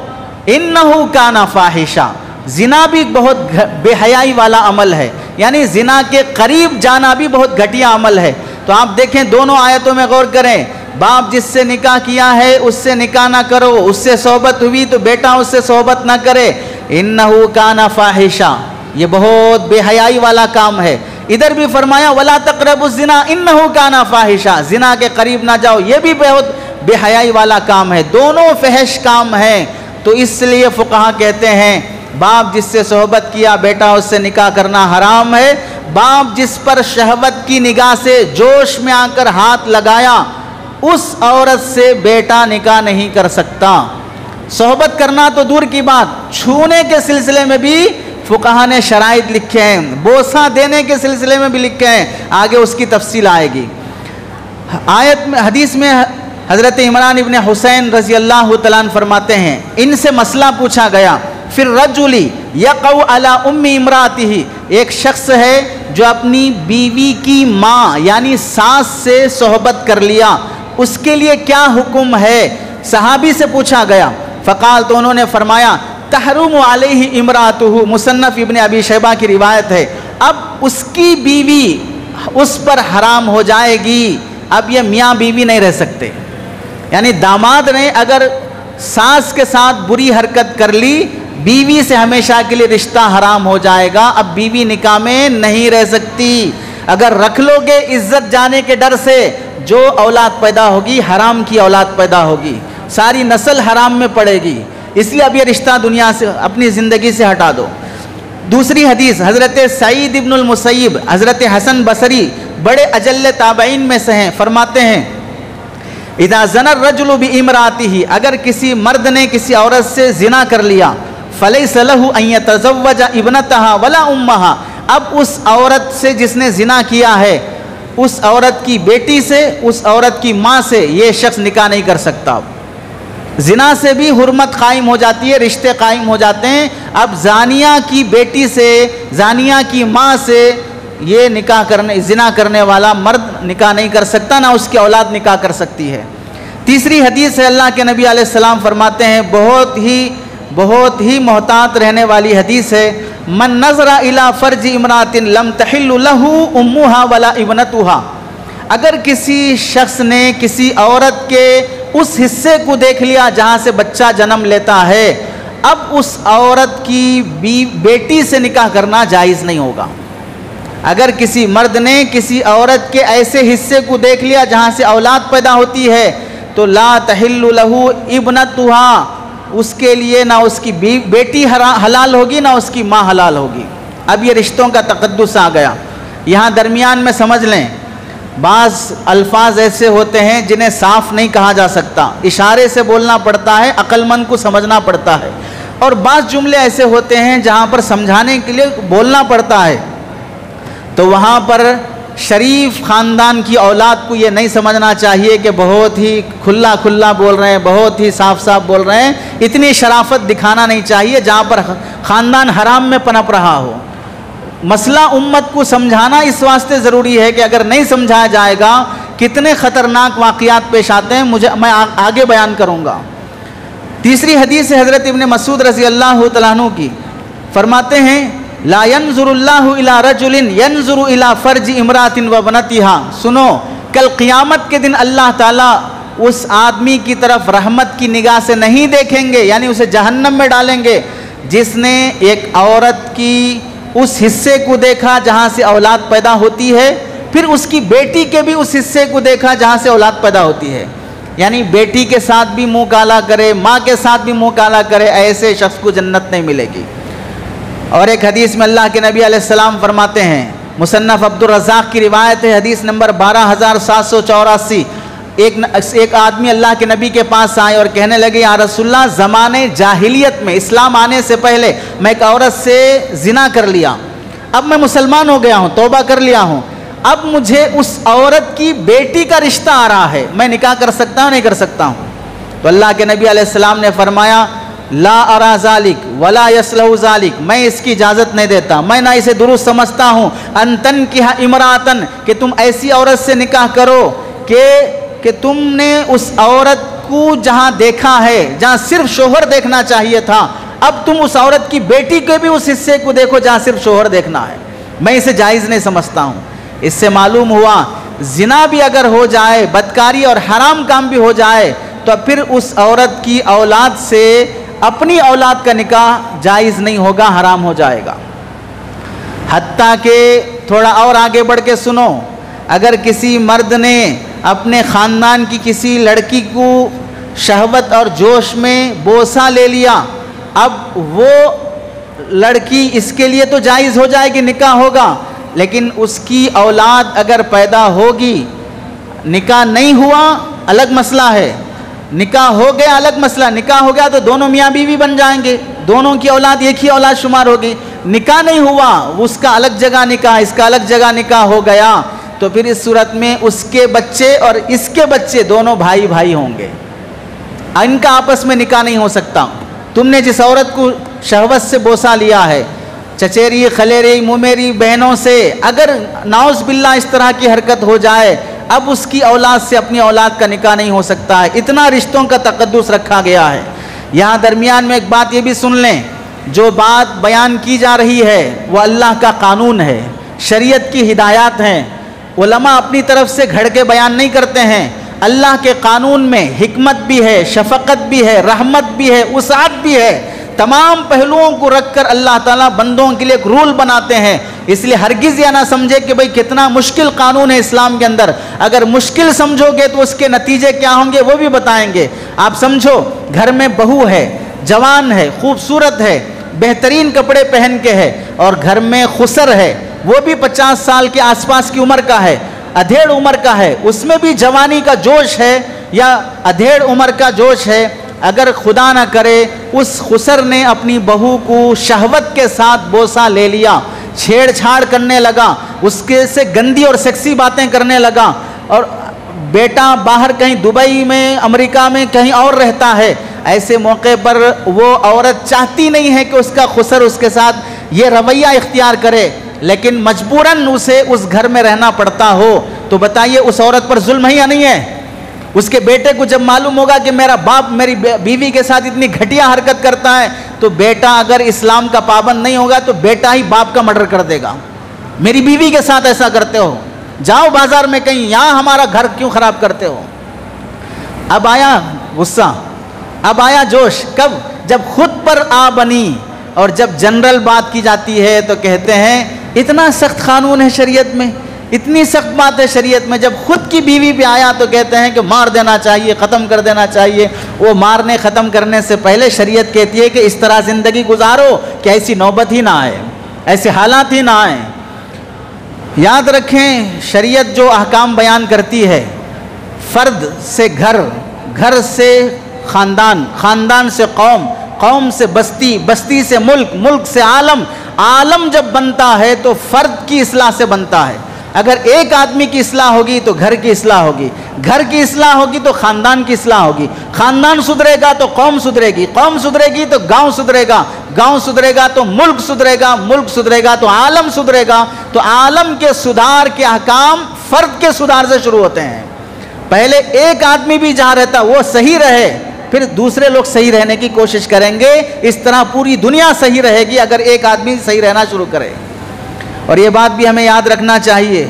انہو کانا فاحشہ، زنا بھی بہت بے حیائی والا عمل ہے، یعنی زنا کے قریب جانا بھی بہت گھٹیا عمل ہے۔ تو آپ دیکھیں دونوں آیتوں میں غور کریں، باپ جس سے نکاح کیا ہے اس سے نکاح نہ کرو، اس سے صحبت ہوئی تو بیٹا اس سے صحبت نہ کرے، انہو کانا فاحشہ، یہ بہت بے حیائی والا کام ہے۔ ادھر بھی فرمایا ولا تقربوا الزنا انہو کانا فاحشہ، زنا کے قریب نہ جاؤ، یہ بھی بہت بے حیائی والا کام ہے، دونوں فحش کام ہیں۔ تو اس لیے فقہا کہتے ہیں باپ جس سے صحبت کیا بیٹا اس سے نکاح کرنا حرام ہے، باپ جس پر شہوت کی نگاہ سے جوش میں آ کر ہاتھ لگایا اس عورت سے بیٹا نکاح نہیں کر سکتا۔ صحبت کرنا تو دور کی بات، چھونے کے سلسلے میں بھی فقہا نے شرائط لکھے ہیں، بوسہ دینے کے سلسلے میں بھی لکھے ہیں، آگے اس کی تفصیل آئے گی۔ آیت میں حدیث میں حضرت عمران ابن حسین رضی اللہ تعالیٰ عنہ فرماتے ہیں ان سے مسئلہ پوچھا گیا، پھر رجلی یقع علی ام امراتہ، ایک شخص ہے جو اپنی بیوی کی ماں یعنی ساس سے صحبت کر لیا، اس کے لیے کیا حکم ہے؟ صحابی سے پوچھا گیا، فقال تو انہوں نے فرمایا تحرم علیہ امراتہ، مصنف ابن ابی شیبہ کی روایت ہے، اب اس کی بیوی اس پر حرام ہو جائے گی، اب یہ میاں بیوی نہیں رہ سکتے، یعنی داماد نے اگر ساس کے ساتھ بری حرکت کر لی بیوی سے ہمیشہ کے لیے رشتہ حرام ہو جائے گا، اب بیوی نکاح میں نہیں رہ سکتی، اگر رکھ لو گے عزت جانے کے ڈر سے جو اولاد پیدا ہوگی حرام کی اولاد پیدا ہوگی، ساری نسل حرام میں پڑے گی، اس لیے اب یہ رشتہ دنیا سے اپنی زندگی سے ہٹا دو۔ دوسری حدیث حضرت سعید ابن المسیب، حضرت حسن بصری بڑے اجل تابعین میں سے ہیں، فرماتے ہیں اذا زنا الرجل بامراتہ، اگر کسی مرد نے کسی عورت سے زنا کر لیا، فلیس لہ ان یتزوج ابنتہا ولا امہا، اب اس عورت سے جس نے زنا کیا ہے اس عورت کی بیٹی سے اس عورت کی ماں سے یہ شخص نکاح نہیں کر سکتا۔ زنا سے بھی حرمت قائم ہو جاتی ہے، رشتے قائم ہو جاتے ہیں، اب زانیہ کی بیٹی سے زانیہ کی ماں سے یہ نکاح کرنے زنا کرنے والا مرد نکاح نہیں کر سکتا، نہ اس کی اولاد نکاح کر سکتی ہے۔ تیسری حدیث ہے اللہ کے نبی علیہ السلام فرماتے ہیں بہت ہی محتاط رہنے والی حدیث ہے، من نظر الی فرج امرات لم تحل لہ امہا ولا ابنتہا، اگر کسی شخص نے کسی عورت کے اس حصے کو دیکھ لیا جہاں سے بچہ جنم لیتا ہے، اب اس عورت کی بیٹی سے نکاح کرنا جائز نہیں ہوگا۔ اگر کسی مرد نے کسی عورت کے ایسے حصے کو دیکھ لیا جہاں سے اولاد پیدا ہوتی ہے تو لا تحل لہ ابنتہا، اس کے لیے نہ اس کی بیٹی حلال ہوگی نہ اس کی ماں حلال ہوگی۔ اب یہ رشتوں کا تقدس آ گیا، یہاں درمیان میں سمجھ لیں بعض الفاظ ایسے ہوتے ہیں جنہیں صاف نہیں کہا جا سکتا، اشارے سے بولنا پڑتا ہے، عقل مند کو سمجھنا پڑتا ہے، اور بعض جملے ایسے ہوتے ہیں جہاں پر سمجھانے کے لیے بولنا پڑتا ہے، تو وہاں پر شریف خاندان کی اولاد کو یہ نہیں سمجھنا چاہیے کہ بہت ہی کھلا کھلا بول رہے ہیں، بہت ہی صاف صاف بول رہے ہیں، اتنی شرافت دکھانا نہیں چاہیے جہاں پر خاندان حرام میں پنپ رہا ہو۔ مسئلہ امت کو سمجھانا اس واسطے ضروری ہے کہ اگر نہیں سمجھایا جائے گا کتنے خطرناک واقعات پیش آتے ہیں، میں آگے بیان کروں گا۔ تیسری حدیث ہے حضرت ابن مسعود رضی اللہ تعالیٰ عنہ کی، فرماتے ہیں لا ينظر اللہ الی رجل ينظر الی فرج امرات وبنتہا، سنو کل قیامت کے دن اللہ تعالیٰ اس آدمی کی طرف رحمت کی نگاہ سے نہیں دیکھیں گے، یعنی اسے جہنم میں ڈالیں گے جس نے ایک عورت کی اس حصے کو دیکھا جہاں سے اولاد پیدا ہوتی ہے، پھر اس کی بیٹی کے بھی اس حصے کو دیکھا جہاں سے اولاد پیدا ہوتی ہے، یعنی بیٹی کے ساتھ بھی منہ کالا کرے، ماں کے ساتھ بھی منہ کالا کرے، ایسے شخص کو جنت نہیں ملے گی۔ اور ایک حدیث میں اللہ کے نبی علیہ السلام فرماتے ہیں، مصنف عبد الرزاق کی روایت ہے، حدیث نمبر 12784، ایک آدمی اللہ کے نبی کے پاس آئے اور کہنے لگے یا رسول اللہ زمانے جاہلیت میں اسلام آنے سے پہلے میں ایک عورت سے زنا کر لیا، اب میں مسلمان ہو گیا ہوں، توبہ کر لیا ہوں، اب مجھے اس عورت کی بیٹی کا رشتہ آ رہا ہے، میں نکاح کر سکتا ہوں نہیں کر سکتا ہوں؟ تو اللہ کے نبی علیہ السلام نے فرمایا لا ارا ذالک ولا یصلح ذالک، میں اس کی اجازت نہیں دیتا، میں نہ اسے درست سمجھتا ہوں، ان تنکح امراتن، کہ تم ایسی عورت سے نکاح کرو کہ تم نے اس عورت کو جہاں دیکھا ہے، جہاں صرف شوہر دیکھنا چاہیے تھا، اب تم اس عورت کی بیٹی کے بھی اس حصے کو دیکھو جہاں صرف شوہر دیکھنا ہے۔ میں اسے جائز نہیں سمجھتا ہوں۔ اس سے معلوم ہوا زنا بھی اگر ہو جائے، بدکاری اور حرام کام بھی ہو جائے، تو پھر اس عورت کی اولاد سے اپنی اولاد کا نکاح جائز نہیں ہوگا، حرام ہو جائے گا۔ حتیٰ کہ تھوڑا اور آگے بڑھ کے سنو، اگر کسی مرد نے اپنے خاندان کی کسی لڑکی کو شہوت اور جوش میں بوسہ لے لیا، اب وہ لڑکی اس کے لیے تو جائز ہو جائے گی، نکاح ہوگا، لیکن اس کی اولاد اگر پیدا ہوگی، نکاح نہیں ہوا الگ مسئلہ ہے، نکاح ہو گیا الگ مسئلہ، نکاح ہو گیا تو دونوں میاں بیوی بن جائیں گے، دونوں کی اولاد ایک ہی اولاد شمار ہوگی۔ نکاح نہیں ہوا، اس کا الگ جگہ نکاح، اس کا الگ جگہ نکاح ہو گیا، تو پھر اس صورت میں اس کے بچے اور اس کے بچے دونوں بھائی بھائی ہوں گے، ان کا آپس میں نکاح نہیں ہو سکتا۔ تم نے جس عورت کو شہوت سے بوسہ لیا ہے، چچیری خلیری مومیری بہنوں سے اگر نعوذ باللہ اس طرح کی حرکت ہو جائے، اب اس کی اولاد سے اپنی اولاد کا نکاح نہیں ہو سکتا ہے، اتنا رشتوں کا تقدس رکھا گیا ہے۔ یہاں درمیان میں ایک بات یہ بھی سن لیں، جو بات بیان کی جا رہی ہے وہ اللہ کا قانون ہے، شریعت کی ہدایات ہیں، علماء اپنی طرف سے گھڑ کے بیان نہیں کرتے ہیں۔ اللہ کے قانون میں حکمت بھی ہے، شفقت بھی ہے، رحمت بھی ہے، وسعت بھی ہے، تمام پہلوؤں کو رکھ کر اللہ تعالیٰ بندوں کے لیے ایک رول بناتے ہیں۔ اس لیے ہرگز یہ نہ سمجھے کہ بھئی کتنا مشکل قانون ہے اسلام کے اندر، اگر مشکل سمجھو گے تو اس کے نتیجے کیا ہوں گے وہ بھی بتائیں گے۔ آپ سمجھو گھر میں بہو ہے، جوان ہے، خوبصورت ہے، بہترین کپڑے پہن کے ہے، اور گھر میں خسر ہے، وہ بھی 50 سال کے آس پاس کی عمر کا ہے، ادھیڑ عمر کا ہے، اس میں بھی جوانی کا جوش ہے یا ادھیڑ عمر کا جوش ہے، اگر خدا نہ کرے اس خسر نے اپنی بہو کو شہوت کے ساتھ بوسہ لے لیا، چھیڑ چھاڑ کرنے لگا، اس کے سے گندی اور سیکسی باتیں کرنے لگا، اور بیٹا باہر کہیں دبئی میں، امریکہ میں کہیں اور رہتا ہے، ایسے موقع پر وہ عورت چاہتی نہیں ہے کہ اس کا خسر اس کے ساتھ یہ رویہ اختیار کرے، لیکن مجبوراً اسے اس گھر میں رہنا پڑتا ہو، تو بتائیے اس عورت پر ظلم ہے یا نہیں ہے؟ اس کے بیٹے کو جب معلوم ہوگا کہ میرا باپ میری بیوی کے ساتھ اتنی گھٹیا حرکت کرتا ہے، تو بیٹا اگر اسلام کا پابند نہیں ہوگا تو بیٹا ہی باپ کا مرڈر کر دے گا، میری بیوی کے ساتھ ایسا کرتے ہو، جاؤ بازار میں کہیں، یہاں ہمارا گھر کیوں خراب کرتے ہو۔ اب آیا غصہ، اب آیا جوش، کب؟ جب خود پر آ بنی، اور جب جنرل بات کی جاتی ہے تو کہتے ہیں اتنا سخت قانون ہے شریعت میں، اتنی سخت بات ہے شریعت میں، جب خود کی بیوی پہ آیا تو کہتے ہیں کہ مار دینا چاہیے، ختم کر دینا چاہیے۔ وہ مارنے ختم کرنے سے پہلے شریعت کہتی ہے کہ اس طرح زندگی گزارو کہ ایسی نوبت ہی نہ آئے، ایسے حالات ہی نہ آئیں۔ یاد رکھیں شریعت جو احکام بیان کرتی ہے، فرد سے گھر، گھر سے خاندان، خاندان سے قوم، قوم سے بستی، بستی سے ملک، ملک سے عالم، عالم جب بنتا ہے تو فرد کی اصلاح سے بنتا ہے۔ اگر ایک آدمی کی اصلاح ہوگی تو گھر کی اصلاح ہوگی، گھر کی اصلاح ہوگی تو خاندان کی اصلاح ہوگی، خاندان سدھرے گا تو قوم سدھرے گی، قوم سدھرے گی تو گاؤں سدھرے گا، گاؤں سدھرے گا تو ملک سدھرے گا، ملک سدھرے گا تو عالم سدھرے گا۔ تو عالم کے سدھار کے احکام فرد کے سدھار سے شروع ہوتے ہیں۔ پہلے ایک آدمی بھی جہاں رہتا وہ صحیح رہے، پھر دوسرے لوگ صحیح رہنے کی کوشش کریں گے، اس طرح پوری دنیا صحیح رہے گی اگر ایک آدمی صحیح رہنا شروع کرے۔ اور یہ بات بھی ہمیں یاد رکھنا چاہیے،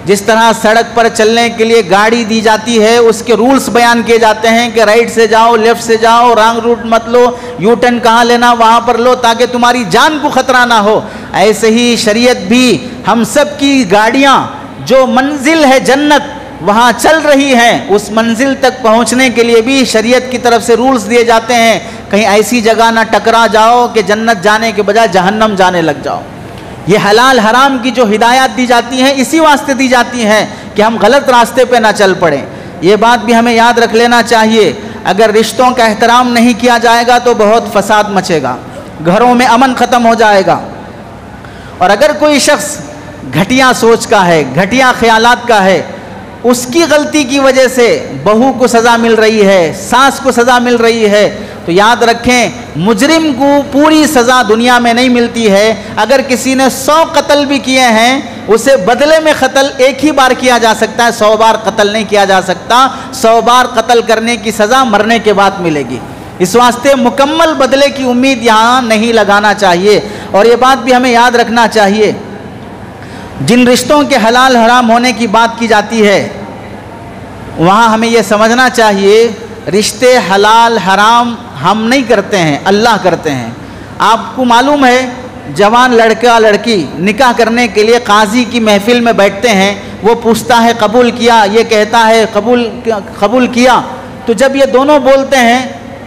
جس طرح سڑک پر چلنے کے لیے گاڑی دی جاتی ہے، اس کے رولز بیان کیے جاتے ہیں کہ رائٹ سے جاؤ، لیفٹ سے جاؤ، رانگ روٹ مت لو، یو ٹرن کہاں لینا وہاں پر لو تاکہ تمہاری جان کو خطرہ نہ ہو، ایسے ہی شریعت بھی ہم سب کی گاڑیاں جو منزل ہے جنت وہاں چل رہی ہیں، اس منزل تک پہنچنے کے لیے بھی شریعت کی طرف سے رولز دیے جاتے ہیں، کہیں ایسی جگہ نہ ٹکرا جاؤ کہ جنت جانے کے بجائے جہنم جانے لگ جاؤ۔ یہ حلال حرام کی جو ہدایات دی جاتی ہیں اسی واسطے دی جاتی ہیں کہ ہم غلط راستے پہ نہ چل پڑیں۔ یہ بات بھی ہمیں یاد رکھ لینا چاہیے، اگر رشتوں کا احترام نہیں کیا جائے گا تو بہت فساد مچے گا، گھروں میں امن ختم ہو جائے گا۔ اور اگر کوئی شخص گھٹیا سوچ کا ہے، گھٹیا خیالات کا ہے، اس کی غلطی کی وجہ سے بہو کو سزا مل رہی ہے، ساس کو سزا مل رہی ہے، تو یاد رکھیں مجرم کو پوری سزا دنیا میں نہیں ملتی ہے۔ اگر کسی نے 100 قتل بھی کیے ہیں اسے بدلے میں قتل ایک ہی بار کیا جا سکتا ہے، 100 بار قتل نہیں کیا جا سکتا۔ 100 بار قتل کرنے کی سزا مرنے کے بعد ملے گی، اس واسطے مکمل بدلے کی امید یہاں نہیں لگانا چاہیے۔ اور یہ بات بھی ہمیں یاد رکھنا چاہیے، جن رشتوں کے حلال حرام ہونے کی بات کی جاتی ہے وہاں ہمیں یہ سمجھنا چاہیے رشتے حلال حرام ہم نہیں کرتے ہیں، اللہ کرتے ہیں۔ آپ کو معلوم ہے جوان لڑکا لڑکی نکاح کرنے کے لیے قاضی کی محفل میں بیٹھتے ہیں، وہ پوچھتا ہے قبول کیا، یہ کہتا ہے قبول کیا، تو جب یہ دونوں بولتے ہیں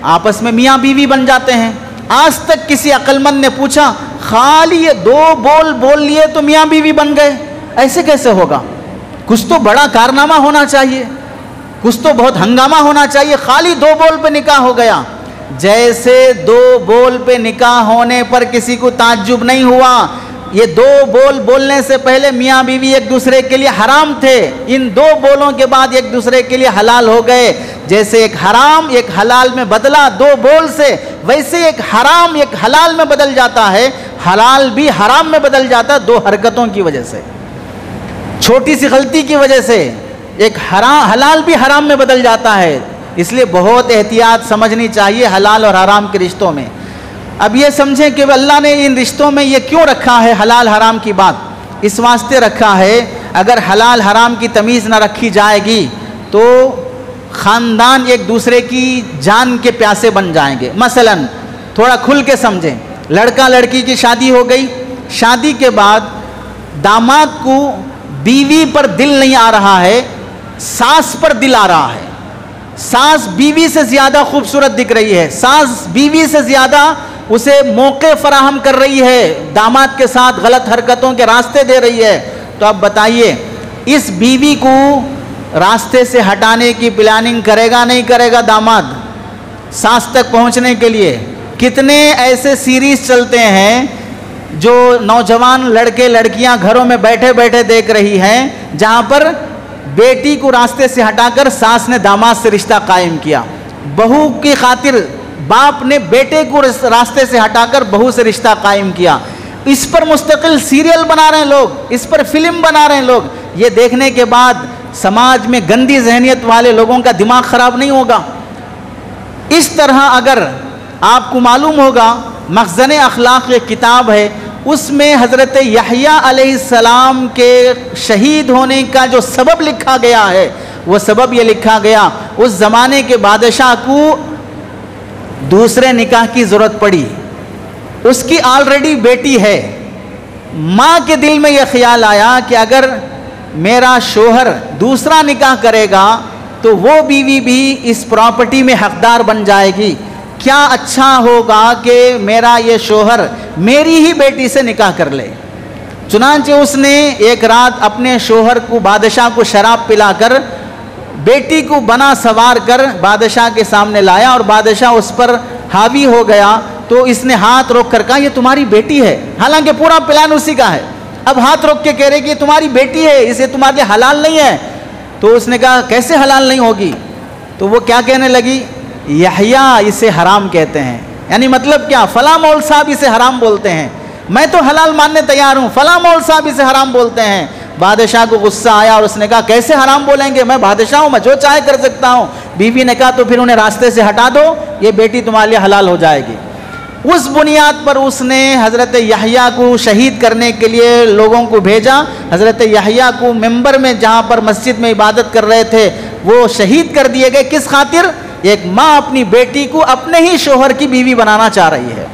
آپس میں میاں بیوی بن جاتے ہیں۔ آج تک کسی عقل مند نے پوچھا خالی یہ 2 بول لیے تو میاں بیوی بن گئے، ایسے کیسے ہوگا؟ کچھ تو بڑا کارنامہ ہونا چاہیے، کچھ تو بہت ہنگامہ ہونا چاہیے، خالی 2 بول پہ نکاح ہو گیا۔ جیسے 2 بول پہ نکاح ہونے پر کسی کو تعجب نہیں ہوا، یہ 2 بول بولنے سے پہلے میاں بیوی ایک دوسرے کے لیے حرام تھے، ان 2 بولوں کے بعد ایک دوسرے کے لیے حلال ہو گئے۔ جیسے ایک حرام ایک حلال میں بدلا 2 بول سے، ویسے ایک حرام ایک حلال میں بدل جاتا ہے، حلال بھی حرام میں بدل جاتا ہے 2 حرکتوں کی وجہ سے، چھوٹی سی غلطی کی وجہ سے ایک حلال بھی حرام میں بدل جاتا ہے۔ اس لیے بہت احتیاط سمجھنی چاہیے حلال اور حرام کے رشتوں میں۔ اب یہ سمجھیں کہ اللہ نے ان رشتوں میں یہ کیوں رکھا ہے حلال حرام کی بات؟ اس واسطے رکھا ہے اگر حلال حرام کی تمیز نہ رکھی جائے گی تو خاندان ایک دوسرے کی جان کے پیاسے بن جائیں گے۔ مثلا تھوڑا کھل کے سمجھیں، لڑکا لڑکی کی شادی ہو گئی، شادی کے بعد داماد کو بیوی پر دل نہیں آ رہا ہے، ساس پر دل آ رہا ہے، ساس بیوی سے زیادہ خوبصورت دکھ رہی ہے، ساس بیوی سے زیادہ اسے موقع فراہم کر رہی ہے، داماد کے ساتھ غلط حرکتوں کے راستے دے رہی ہے، تو اب بتائیے اس بیوی کو راستے سے ہٹانے کی پلاننگ کرے گا نہیں کرے گا داماد ساس تک پہنچنے کے لیے؟ کتنے ایسے سیریز چلتے ہیں جو نوجوان لڑکے لڑکیاں گھروں میں بیٹھے بیٹھے دیکھ رہی ہیں، جہاں پر بیٹی کو راستے سے ہٹا کر ساس نے داماد سے رشتہ قائم کیا، بہو کی خاطر باپ نے بیٹے کو راستے سے ہٹا کر بہو سے رشتہ قائم کیا۔ اس پر مستقل سیریل بنا رہے ہیں لوگ، اس پر فلم بنا رہے ہیں لوگ۔ یہ دیکھنے کے بعد سماج میں گندی ذہنیت والے لوگوں کا دماغ خراب نہیں ہوگا؟ اس طرح اگر آپ کو معلوم ہوگا مخزن اخلاق ایک کتاب ہے، اس میں حضرت یحییٰ علیہ السلام کے شہید ہونے کا جو سبب لکھا گیا ہے، وہ سبب یہ لکھا گیا اس زمانے کے بادشاہ کو دوسرے نکاح کی ضرورت پڑی، اس کی آلریڈی بیٹی ہے، ماں کے دل میں یہ خیال آیا کہ اگر میرا شوہر دوسرا نکاح کرے گا تو وہ بیوی بھی اس پراپرٹی میں حقدار بن جائے گی، کیا اچھا ہوگا کہ میرا یہ شوہر میری ہی بیٹی سے نکاح کر لے۔ چنانچہ اس نے ایک رات اپنے شوہر کو بادشاہ کو شراب پلا کر بیٹی کو بنا سوار کر بادشاہ کے سامنے لایا، اور بادشاہ اس پر حاوی ہو گیا تو اس نے ہاتھ روک کر کہا یہ تمہاری بیٹی ہے، حالانکہ پورا پلان اسی کا ہے، اب ہاتھ روک کے کہہ رہے کہ یہ تمہاری بیٹی ہے، اسے تمہارے لیے حلال نہیں ہے۔ تو اس نے کہا کیسے حلال نہیں ہوگی؟ تو وہ کیا کہنے لگی؟ یحییٰ اسے حرام کہتے ہیں، یعنی مطلب کیا؟ فلاں مول صاحب اسے حرام بولتے ہیں، میں تو حلال ماننے تیار ہوں، فلاں مول صاحب اسے حرام بولتے ہیں۔ بادشاہ کو غصہ آیا اور اس نے کہا کیسے حرام بولیں گے، میں بادشاہ ہوں، میں جو چاہے کر سکتا ہوں۔ بیوی نے کہا تو پھر انہیں راستے سے ہٹا دو، یہ بیٹی تمہارے لیے حلال ہو جائے گی۔ اس بنیاد پر اس نے حضرت یحییٰ کو شہید کرنے کے لیے لوگوں کو بھیجا۔ حضرت یحییٰ کو منبر میں جہاں پر مسجد میں عبادت کر رہے تھے وہ شہید کر دیے گئے۔ کس خاطر؟ ایک ماں اپنی بیٹی کو اپنے ہی شوہر کی بیوی بنانا چاہ رہی ہے۔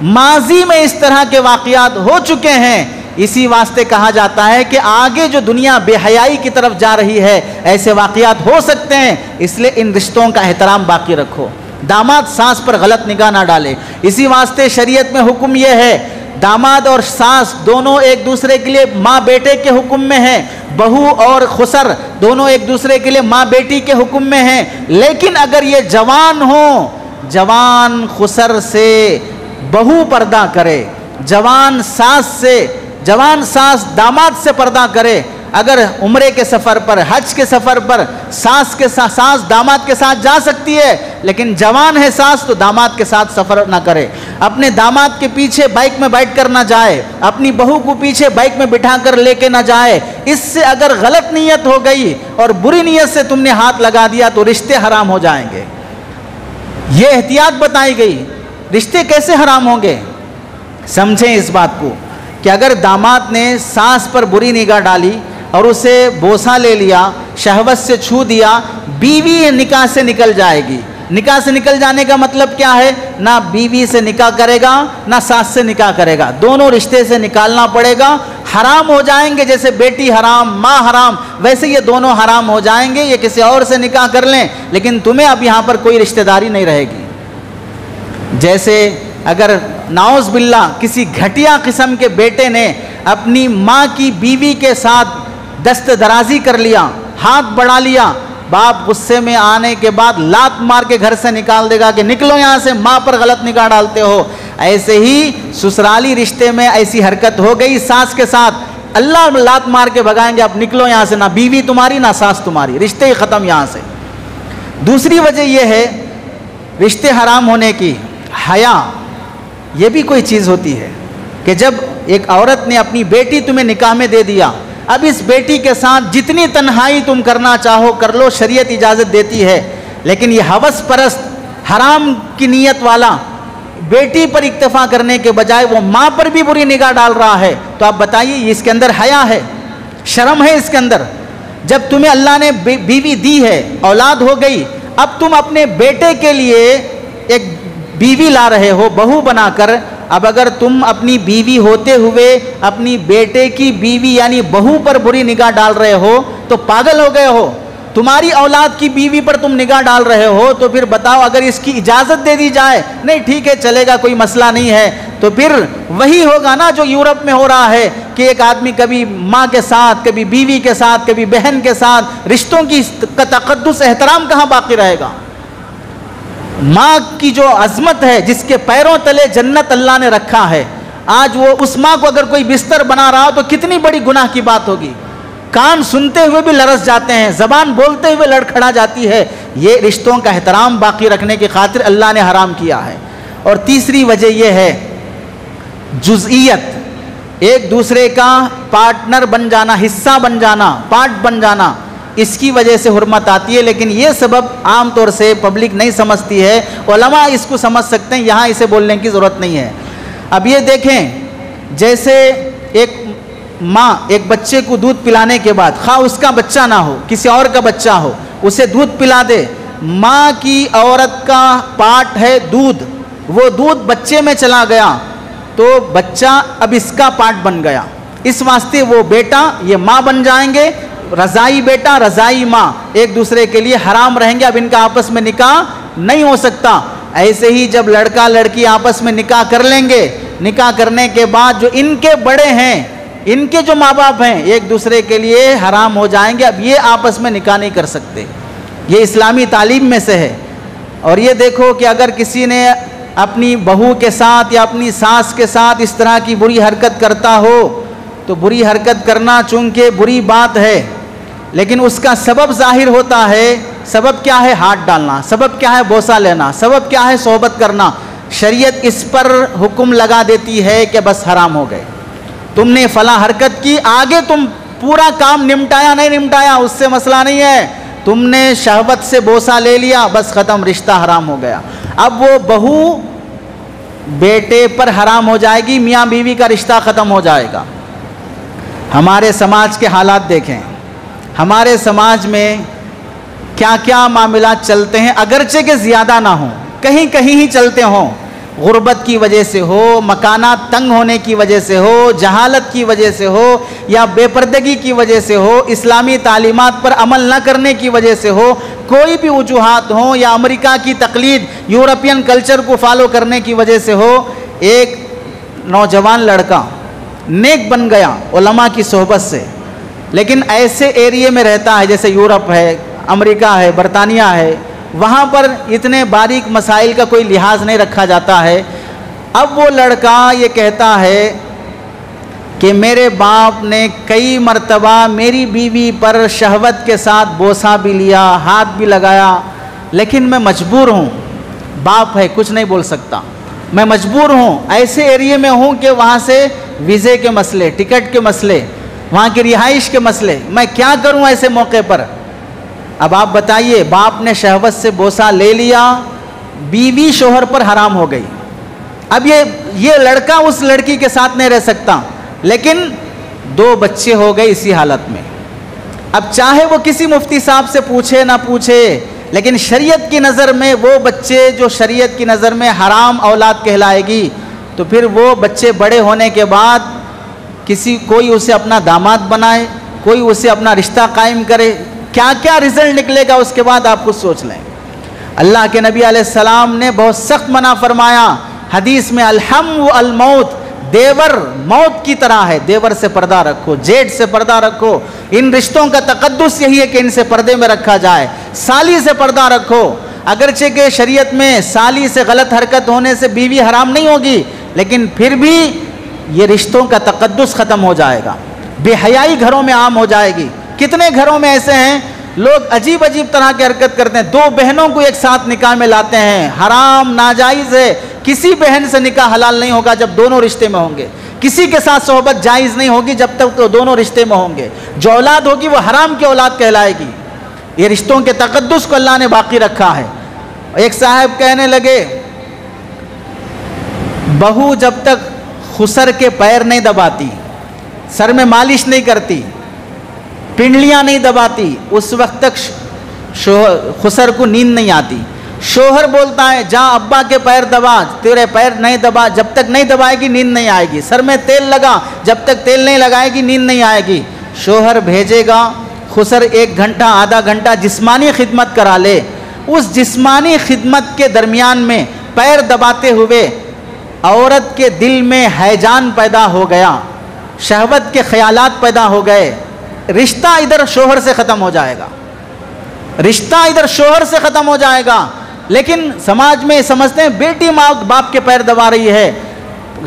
ماضی میں اس طرح کے واقعات ہو چکے ہیں، اسی واسطے کہا جاتا ہے کہ آگے جو دنیا بے حیائی کی طرف جا رہی ہے ایسے واقعات ہو سکتے ہیں، اس لیے ان رشتوں کا احترام باقی رکھو، داماد ساس پر غلط نگاہ نہ ڈالے۔ اسی واسطے شریعت میں حکم یہ ہے داماد اور ساس دونوں ایک دوسرے کے لیے ماں بیٹے کے حکم میں ہیں، بہو اور خسر دونوں ایک دوسرے کے لیے ماں بیٹی کے حکم میں ہیں، لیکن اگر یہ جوان ہوں، جوان خسر سے بہو پردہ کرے، جوان ساس داماد سے پردہ کرے، اگر عمرے کے سفر پر، حج کے سفر پر ساس داماد کے ساتھ جا سکتی ہے، لیکن جوان ہے ساس تو داماد کے ساتھ سفر نہ کرے۔ اپنے داماد کے پیچھے بائک میں بیٹھ کر نہ جائے، اپنی بہو کو پیچھے بائک میں بٹھا کر لے کے نہ جائے۔ اس سے اگر غلط نیت ہو گئی اور بری نیت سے تم نے ہاتھ لگا دیا تو رشتے حرام ہو جائیں گے۔ یہ احتیاط بتائی گئی۔ رشتے کیسے حرام ہوں گے؟ سمجھیں اس بات کو کہ اگر داماد نے ساس پر بری نگاہ ڈالی اور اسے بوسہ لے لیا، شہوت سے چھو دیا، بیوی نکاح سے نکل جائے گی۔ نکاح سے نکل جانے کا مطلب کیا ہے؟ نہ بیوی سے نکاح کرے گا نہ ساس سے نکاح کرے گا، دونوں رشتے سے نکالنا پڑے گا۔ حرام ہو جائیں گے، جیسے بیٹی حرام، ماں حرام، ویسے یہ دونوں حرام ہو جائیں گے۔ یہ کسی اور سے نکاح کر لیں لیکن تمہیں اب یہاں پر کوئی رشتہ داری نہیں رہے گی۔ جیسے اگر نعوذ باللہ کسی گھٹیا قسم کے بیٹے نے اپنی ماں کی بیوی کے ساتھ دست درازی کر لیا، ہاتھ بڑھا لیا، باپ غصے میں آنے کے بعد لات مار کے گھر سے نکال دے گا کہ نکلو یہاں سے، ماں پر غلط نگاہ ڈالتے ہو۔ ایسے ہی سسرالی رشتے میں ایسی حرکت ہو گئی ساس کے ساتھ، اللہ لات مار کے بھگائیں گے، اب نکلو یہاں سے، نہ بیوی تمہاری نہ ساس تمہاری، رشتے ہی ختم یہاں سے۔ دوسری وجہ یہ ہے رشتے حرام ہونے کی، حیا۔ یہ بھی کوئی چیز ہوتی ہے کہ جب ایک عورت نے اپنی بیٹی تمہیں نکاح میں دے دیا، اب اس بیٹی کے ساتھ جتنی تنہائی تم کرنا چاہو کر لو، شریعت اجازت دیتی ہے، لیکن یہ ہوس پرست حرام کی نیت والا بیٹی پر اکتفا کرنے کے بجائے وہ ماں پر بھی بری نگاہ ڈال رہا ہے، تو آپ بتائیے اس کے اندر حیا ہے، شرم ہے اس کے اندر؟ جب تمہیں اللہ نے بیوی دی ہے، اولاد ہو گئی، اب تم اپنے بیٹے کے لیے ایک بیوی لا رہے ہو بہو بنا کر، اب اگر تم اپنی بیوی ہوتے ہوئے اپنی بیٹے کی بیوی یعنی بہو پر بری نگاہ ڈال رہے ہو تو پاگل ہو گئے ہو۔ تمہاری اولاد کی بیوی پر تم نگاہ ڈال رہے ہو تو پھر بتاؤ، اگر اس کی اجازت دے دی جائے، نہیں ٹھیک ہے چلے گا کوئی مسئلہ نہیں ہے، تو پھر وہی ہوگا نا جو یورپ میں ہو رہا ہے کہ ایک آدمی کبھی ماں کے ساتھ، کبھی بیوی کے ساتھ، کبھی بہن کے ساتھ، رشتوں کی تقدس احترام کہاں باقی رہے گا؟ ماں کی جو عظمت ہے، جس کے پیروں تلے جنت اللہ نے رکھا ہے، آج وہ اس ماں کو اگر کوئی بستر بنا رہا ہو تو کتنی بڑی گناہ کی بات ہوگی۔ کان سنتے ہوئے بھی لرز جاتے ہیں، زبان بولتے ہوئے لڑکھڑا جاتی ہے۔ یہ رشتوں کا احترام باقی رکھنے کی خاطر اللہ نے حرام کیا ہے۔ اور تیسری وجہ یہ ہے جزئیت، ایک دوسرے کا پارٹنر بن جانا، حصہ بن جانا، پارٹ بن جانا، اس کی وجہ سے حرمت آتی ہے، لیکن یہ سبب عام طور سے پبلک نہیں سمجھتی ہے۔ علماء اس کو سمجھ سکتے ہیں، یہاں اسے بولنے کی ضرورت نہیں ہے۔ اب یہ دیکھیں، جیسے ایک ماں ایک بچے کو دودھ پلانے کے بعد، خواہ اس کا بچہ نہ ہو کسی اور کا بچہ ہو، اسے دودھ پلا دے، ماں کی عورت کا پارٹ ہے دودھ، وہ دودھ بچے میں چلا گیا تو بچہ اب اس کا پارٹ بن گیا، اس واسطے وہ بیٹا یہ ماں بن جائیں گے، رضائی بیٹا رضائی ماں ایک دوسرے کے لیے حرام رہیں گے، اب ان کا آپس میں نکاح نہیں ہو سکتا۔ ایسے ہی جب لڑکا لڑکی آپس میں نکاح کر لیں گے، نکاح کرنے کے بعد جو ان کے بڑے ہیں، ان کے جو ماں باپ ہیں، ایک دوسرے کے لیے حرام ہو جائیں گے، اب یہ آپس میں نکاح نہیں کر سکتے۔ یہ اسلامی تعلیم میں سے ہے۔ اور یہ دیکھو کہ اگر کسی نے اپنی بہو کے ساتھ یا اپنی ساس کے ساتھ اس طرح کی بری حرکت کرتا ہو تو بری حرکت کرنا چونکہ بری بات ہے، لیکن اس کا سبب ظاہر ہوتا ہے۔ سبب کیا ہے؟ ہاتھ ڈالنا۔ سبب کیا ہے؟ بوسہ لینا۔ سبب کیا ہے؟ صحبت کرنا۔ شریعت اس پر حکم لگا دیتی ہے کہ بس حرام ہو گئے، تم نے فلاں حرکت کی، آگے تم پورا کام نمٹایا نہیں نمٹایا اس سے مسئلہ نہیں ہے، تم نے شہوت سے بوسہ لے لیا، بس ختم، رشتہ حرام ہو گیا۔ اب وہ بہو بیٹے پر حرام ہو جائے گی، میاں بیوی کا رشتہ ختم ہو جائے گا۔ ہمارے سماج کے حالات دیکھیں، ہمارے سماج میں کیا کیا معاملات چلتے ہیں، اگرچہ کہ زیادہ نہ ہوں، کہیں کہیں ہی چلتے ہوں، غربت کی وجہ سے ہو، مکانات تنگ ہونے کی وجہ سے ہو، جہالت کی وجہ سے ہو، یا بے پردگی کی وجہ سے ہو، اسلامی تعلیمات پر عمل نہ کرنے کی وجہ سے ہو، کوئی بھی وجوہات ہوں، یا امریکہ کی تقلید، یورپین کلچر کو فالو کرنے کی وجہ سے ہو، ایک نوجوان لڑکا نیک بن گیا علماء کی صحبت سے، لیکن ایسے ایریے میں رہتا ہے جیسے یورپ ہے، امریکہ ہے، برطانیہ ہے، وہاں پر اتنے باریک مسائل کا کوئی لحاظ نہیں رکھا جاتا ہے۔ اب وہ لڑکا یہ کہتا ہے کہ میرے باپ نے کئی مرتبہ میری بیوی پر شہوت کے ساتھ بوسہ بھی لیا، ہاتھ بھی لگایا، لیکن میں مجبور ہوں، باپ ہے کچھ نہیں بول سکتا۔ میں مجبور ہوں، ایسے ایریے میں ہوں کہ وہاں سے ویزے کے مسئلے، ٹکٹ کے مسئلے، وہاں کی رہائش کے مسئلے، میں کیا کروں ایسے موقع پر؟ اب آپ بتائیے، باپ نے شہوت سے بوسہ لے لیا، بیوی شوہر پر حرام ہو گئی. اب یہ لڑکا اس لڑکی کے ساتھ نہیں رہ سکتا، لیکن 2 بچے ہو گئے اسی حالت میں. اب چاہے وہ کسی مفتی صاحب سے پوچھے نہ پوچھے، لیکن شریعت کی نظر میں وہ بچے جو شریعت کی نظر میں حرام اولاد کہلائے گی، تو پھر وہ بچے بڑے ہونے کے بعد کوئی اسے اپنا داماد بنائے، کوئی اسے اپنا رشتہ قائم کرے، کیا کیا رزلٹ نکلے گا اس کے بعد آپ خود سوچ لیں. اللہ کے نبی علیہ السلام نے بہت سخت منع فرمایا حدیث میں، الحم والموت، دیور موت کی طرح ہے، دیور سے پردہ رکھو، جیٹ سے پردہ رکھو. ان رشتوں کا تقدس یہی ہے کہ ان سے پردے میں رکھا جائے. سالی سے پردہ رکھو، اگرچہ کہ شریعت میں سالی سے غلط حرکت ہونے سے بیوی حرام نہیں ہوگی، لیکن پھر بھی یہ رشتوں کا تقدس ختم ہو جائے گا، بے حیائی گھروں میں عام ہو جائے گی. کتنے گھروں میں ایسے ہیں لوگ عجیب عجیب طرح کی حرکت کرتے ہیں، 2 بہنوں کو ایک ساتھ نکاح میں لاتے ہیں، حرام ناجائز ہے. کسی بہن سے نکاح حلال نہیں ہوگا جب دونوں رشتے میں ہوں گے. کسی کے ساتھ صحبت جائز نہیں ہوگی جب تک وہ دونوں رشتے میں ہوں گے. جو اولاد ہوگی وہ حرام کی اولاد کہلائے گی. یہ رشتوں کے تقدس کو اللہ نے باقی رکھا ہے. ایک صاحب کہنے لگے، بہو جب تک خسر کے پیر نہیں دباتی، سر میں مالش نہیں کرتی، پنڈلیاں نہیں دباتی، اس وقت تک خسر کو نیند نہیں آتی. شوہر بولتا ہے جا ابا کے پیر دبا، تیرے پیر نہیں دبا، جب تک نہیں دبائے گی نیند نہیں آئے گی. سر میں تیل لگا، جب تک تیل نہیں لگائے گی نیند نہیں آئے گی. شوہر بھیجے گا، خسر 1 گھنٹہ آدھا گھنٹہ جسمانی خدمت کرا لے. اس جسمانی خدمت کے درمیان میں پیر دباتے ہوئے عورت کے دل میں ہیجان پیدا ہو گیا، شہوت کے خیالات پیدا ہو گئے. رشتہ ادھر شوہر سے ختم ہو جائے گا، رشتہ ادھر شوہر سے ختم ہو جائے گا. لیکن سماج میں سمجھتے ہیں بیٹی ماں باپ کے پیر دبا رہی ہے.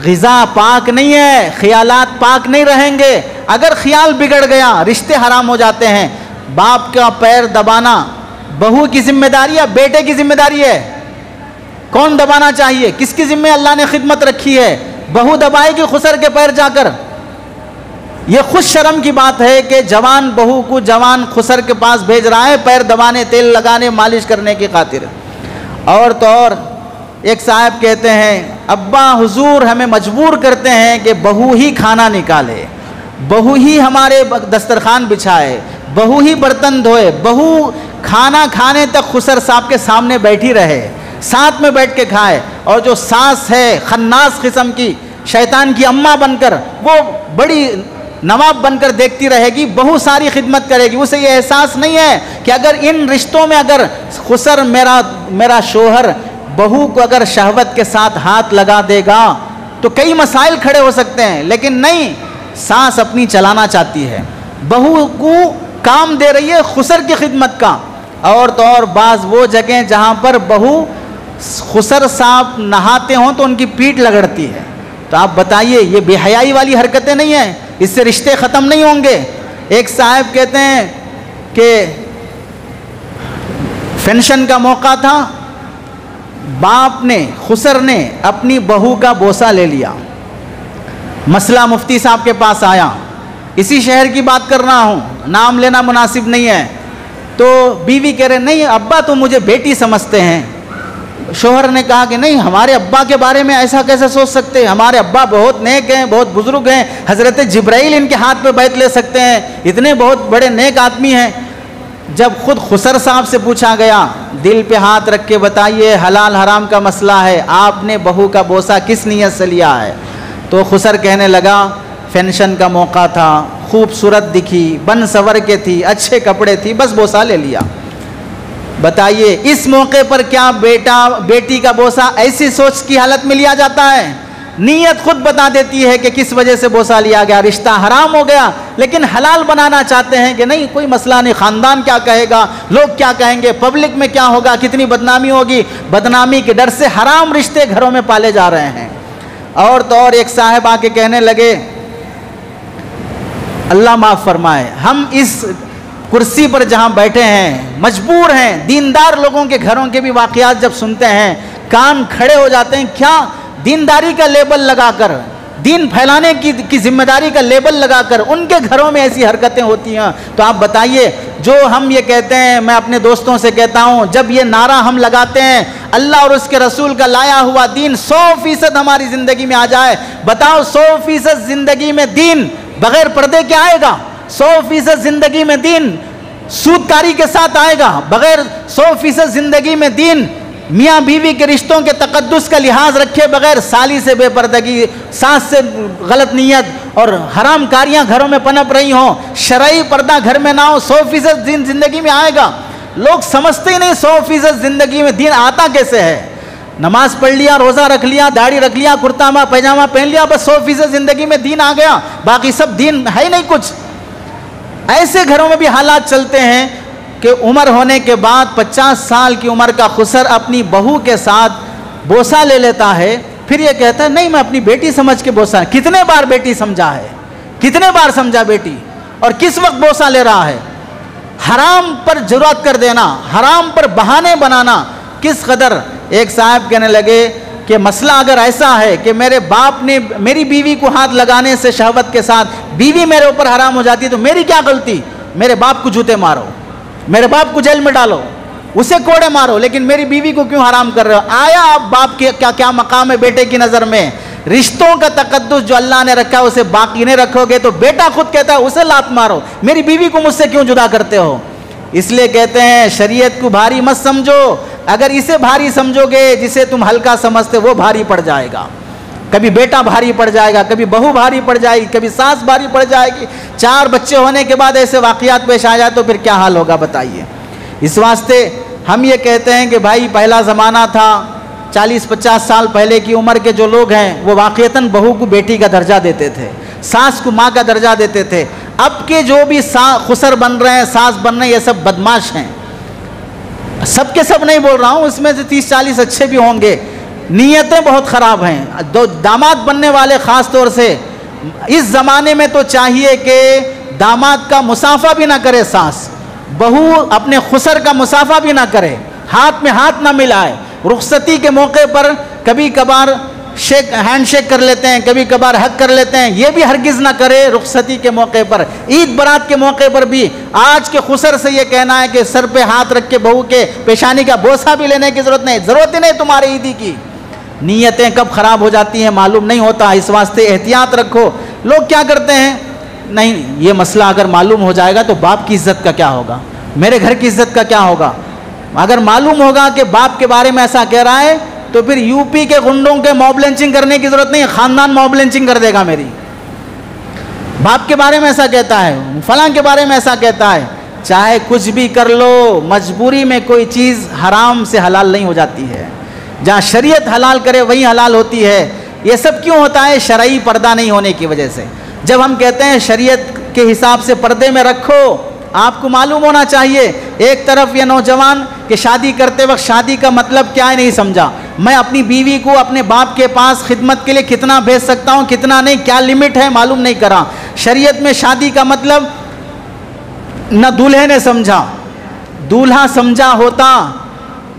غذا پاک نہیں ہے، خیالات پاک نہیں رہیں گے. اگر خیال بگڑ گیا رشتے حرام ہو جاتے ہیں. باپ کا پیر دبانا بہو کی ذمہ داری ہے، بیٹے کی ذمہ داری ہے؟ کون دبانا چاہیے؟ کس کی ذمہ اللہ نے خدمت رکھی ہے؟ بہو دبائے گی خسر کے پیر جا کر. یہ خوش شرم کی بات ہے کہ جوان بہو کو جوان خسر کے پاس بھیج رہا ہے پیر دبانے، تیل لگانے، مالش کرنے کی خاطر. اور تو اور ایک صاحب کہتے ہیں، ابا حضور ہمیں مجبور کرتے ہیں کہ بہو ہی کھانا نکالے، بہو ہی ہمارے دسترخوان بچھائے، بہو ہی برتن دھوئے، بہو کھانا کھانے تک خسر صاحب کے سامنے بیٹھی رہے، ساتھ میں بیٹھ کے کھائے. اور جو ساس ہے خناس قسم کی، شیطان کی اماں بن کر، وہ بڑی نواب بن کر دیکھتی رہے گی، بہو ساری خدمت کرے گی. اسے یہ احساس نہیں ہے کہ اگر ان رشتوں میں اگر خسر میرا شوہر بہو کو اگر شہوت کے ساتھ ہاتھ لگا دے گا تو کئی مسائل کھڑے ہو سکتے ہیں. لیکن نہیں، ساس اپنی چلانا چاہتی ہے، بہو کو کام دے رہی ہے خسر کی خدمت کا. اور تو اور بعض وہ جگہیں جہاں پر بہو خسر صاحب نہاتے ہوں تو ان کی پیٹھ لگڑتی ہے. تو آپ بتائیے یہ بے حیائی والی حرکتیں نہیں ہیں؟ اس سے رشتے ختم نہیں ہوں گے. ایک صاحب کہتے ہیں کہ پینشن کا موقع تھا، باپ نے خسر نے اپنی بہو کا بوسہ لے لیا. مسئلہ مفتی صاحب کے پاس آیا، اسی شہر کی بات کر رہا ہوں، نام لینا مناسب نہیں ہے. تو بیوی کہہ رہے نہیں ابا تو مجھے بیٹی سمجھتے ہیں. شوہر نے کہا کہ نہیں، ہمارے ابا کے بارے میں ایسا کیسے سوچ سکتے ہیں؟ ہمارے ابا بہت نیک ہیں، بہت بزرگ ہیں، حضرت جبرائیل ان کے ہاتھ پہ بیعت لے سکتے ہیں، اتنے بہت بڑے نیک آدمی ہیں. جب خود خسر صاحب سے پوچھا گیا، دل پہ ہاتھ رکھ کے بتائیے حلال حرام کا مسئلہ ہے، آپ نے بہو کا بوسہ کس نیت سے لیا ہے؟ تو خسر کہنے لگا پینشن کا موقع تھا، خوبصورت دکھی، بن سور کے تھی، اچھے کپڑے تھی، بس بوسہ لے لیا. بتائیے اس موقع پر کیا بیٹی کا بوسہ ایسی سوچ کی حالت میں لیا جاتا ہے؟ نیت خود بتا دیتی ہے کہ کس وجہ سے بوسہ لیا گیا، رشتہ حرام ہو گیا. لیکن حلال بنانا چاہتے ہیں کہ نہیں کوئی مسئلہ نہیں، خاندان کیا کہے گا، لوگ کیا کہیں گے، پبلک میں کیا ہوگا، کتنی بدنامی ہوگی. بدنامی کے ڈر سے حرام رشتے گھروں میں پالے جا رہے ہیں. اور تو اور ایک صاحب آ کے کہنے لگے، اللہ معاف فرمائے، ہم اس کرسی پر جہاں بیٹھے ہیں مجبور ہیں، دیندار لوگوں کے گھروں کے بھی واقعات جب سنتے ہیں کان کھڑے ہو جاتے ہیں. کیا دینداری کا لیبل لگا کر, دین پھیلانے کی ذمہ داری کا لیبل لگا کر ان کے گھروں میں ایسی حرکتیں ہوتی ہیں, تو آپ بتائیے, جو ہم یہ کہتے ہیں, میں اپنے دوستوں سے کہتا ہوں, جب یہ نعرہ ہم لگاتے ہیں اللہ اور اس کے رسول کا لایا ہوا دین 100% ہماری زندگی میں آ جائے, بتاؤ 100% زندگی میں دین بغیر پردے کے آئے گا؟ 100% زندگی میں دین سودکاری کے ساتھ آئے گا؟ بغیر 100% زندگی میں دین میاں بیوی کے رشتوں کے تقدس کا لحاظ رکھے بغیر, سالی سے بے پردگی, ساس سے غلط نیت اور حرام کاریاں گھروں میں پنپ رہی ہوں, شرعی پردہ گھر میں نہ ہو, 100% دین زندگی میں آئے گا؟ لوگ سمجھتے ہی نہیں 100% زندگی میں دین آتا کیسے ہے. نماز پڑھ لیا, روزہ رکھ لیا, داڑھی رکھ لیا, کرتا پیجامہ پہن لیا, بس 100% زندگی میں دین آ گیا, باقی سب دین ہے ہی نہیں کچھ. ایسے گھروں میں بھی حالات چلتے ہیں کہ عمر ہونے کے بعد 50 سال کی عمر کا خسر اپنی بہو کے ساتھ بوسہ لے لیتا ہے, پھر یہ کہتا ہے نہیں میں اپنی بیٹی سمجھ کے بوسہ. کتنے بار بیٹی سمجھا ہے, کتنے بار سمجھا بیٹی, اور کس وقت بوسہ لے رہا ہے؟ حرام پر جرأت کر دینا, حرام پر بہانے بنانا کس قدر. ایک صاحب کہنے لگے کہ مسئلہ اگر ایسا ہے کہ میرے باپ نے میری بیوی کو ہاتھ لگانے سے شہوت کے ساتھ بیوی میرے اوپر حرام ہو جاتی تو میری کیا غلطی؟ میرے باپ کو جوتے مارو, میرے باپ کو جیل میں ڈالو, اسے کوڑے مارو, لیکن میری بیوی کو کیوں حرام کر رہے ہو؟ آیا آپ باپ کے کیا مقام ہے بیٹے کی نظر میں؟ رشتوں کا تقدس جو اللہ نے رکھا ہے اسے باقی نہیں رکھو گے تو بیٹا خود کہتا ہے اسے لات مارو, میری بیوی کو مجھ سے کیوں جدا کرتے ہو؟ اس لیے کہتے ہیں شریعت کو بھاری مت سمجھو, اگر اسے بھاری سمجھو گے جسے تم ہلکا سمجھتے وہ بھاری پڑ جائے گا. کبھی بیٹا بھاری پڑ جائے گا, کبھی بہو بھاری پڑ جائے گی, کبھی ساس بھاری پڑ جائے گی. 4 بچے ہونے کے بعد ایسے واقعات پیش آ جائے تو پھر کیا حال ہوگا بتائیے. اس واسطے ہم یہ کہتے ہیں کہ بھائی پہلا زمانہ تھا, 40-50 سال پہلے کی عمر کے جو لوگ ہیں وہ واقعتاً بہو کو بیٹی کا درجہ دیتے تھے, ساس کو ماں کا درجہ دیتے تھے. اب کے جو بھی خسر بن رہے ہیں, ساس بن رہے ہیں, یہ سب بدماش ہیں. سب کے سب نہیں بول رہا ہوں, اس میں سے 30-40 اچھے بھی ہوں گے. نیتیں بہت خراب ہیں. داماد بننے والے خاص طور سے اس زمانے میں تو چاہیے کہ داماد کا مسافہ بھی نہ کرے ساس, بہو اپنے خسر کا مسافہ بھی نہ کرے, ہاتھ میں ہاتھ نہ ملائے. رخصتی کے موقع پر کبھی کبھار ہینڈ شیک کر لیتے ہیں, کبھی کبھار حق کر لیتے ہیں, یہ بھی ہرگز نہ کرے رخصتی کے موقع پر. عید برات کے موقع پر بھی آج کے خسر سے یہ کہنا ہے کہ سر پہ ہاتھ رکھ کے بہو کے پیشانی کا بوسہ بھی لینے کی ضرورت نہیں, ضرورت ہی نہیں تمہارے عیدی کی. نیتیں کب خراب ہو جاتی ہیں معلوم نہیں ہوتا, اس واسطے احتیاط رکھو. لوگ کیا کرتے ہیں, نہیں یہ مسئلہ اگر معلوم ہو جائے گا تو باپ کی عزت کا کیا ہوگا, میرے گھر کی عزت کا کیا ہوگا. اگر معلوم ہوگا کہ باپ کے بارے میں ایسا کہہ رہا ہے تو پھر یو پی کے گنڈوں کے موب لنچنگ کرنے کی ضرورت نہیں, خاندان موب لنچنگ کر دے گا میری. باپ کے بارے میں ایسا کہتا ہے, فلاں کے بارے میں ایسا کہتا ہے. چاہے کچھ بھی کر لو, مجبوری میں کوئی چیز حرام سے حلال نہیں ہو جاتی ہے. جہاں شریعت حلال کرے وہی حلال ہوتی ہے. یہ سب کیوں ہوتا ہے؟ شرعی پردہ نہیں ہونے کی وجہ سے. جب ہم کہتے ہیں شریعت کے حساب سے پردے میں رکھو, آپ کو معلوم ہونا چاہیے. ایک طرف یہ نوجوان کہ شادی کرتے وقت شادی کا مطلب کیا ہے نہیں سمجھا, میں اپنی بیوی کو اپنے باپ کے پاس خدمت کے لیے کتنا بھیج سکتا ہوں, کتنا نہیں, کیا لمٹ ہے معلوم نہیں کرا. شریعت میں شادی کا مطلب نہ دولہے نے سمجھا, دولہا سمجھا ہوتا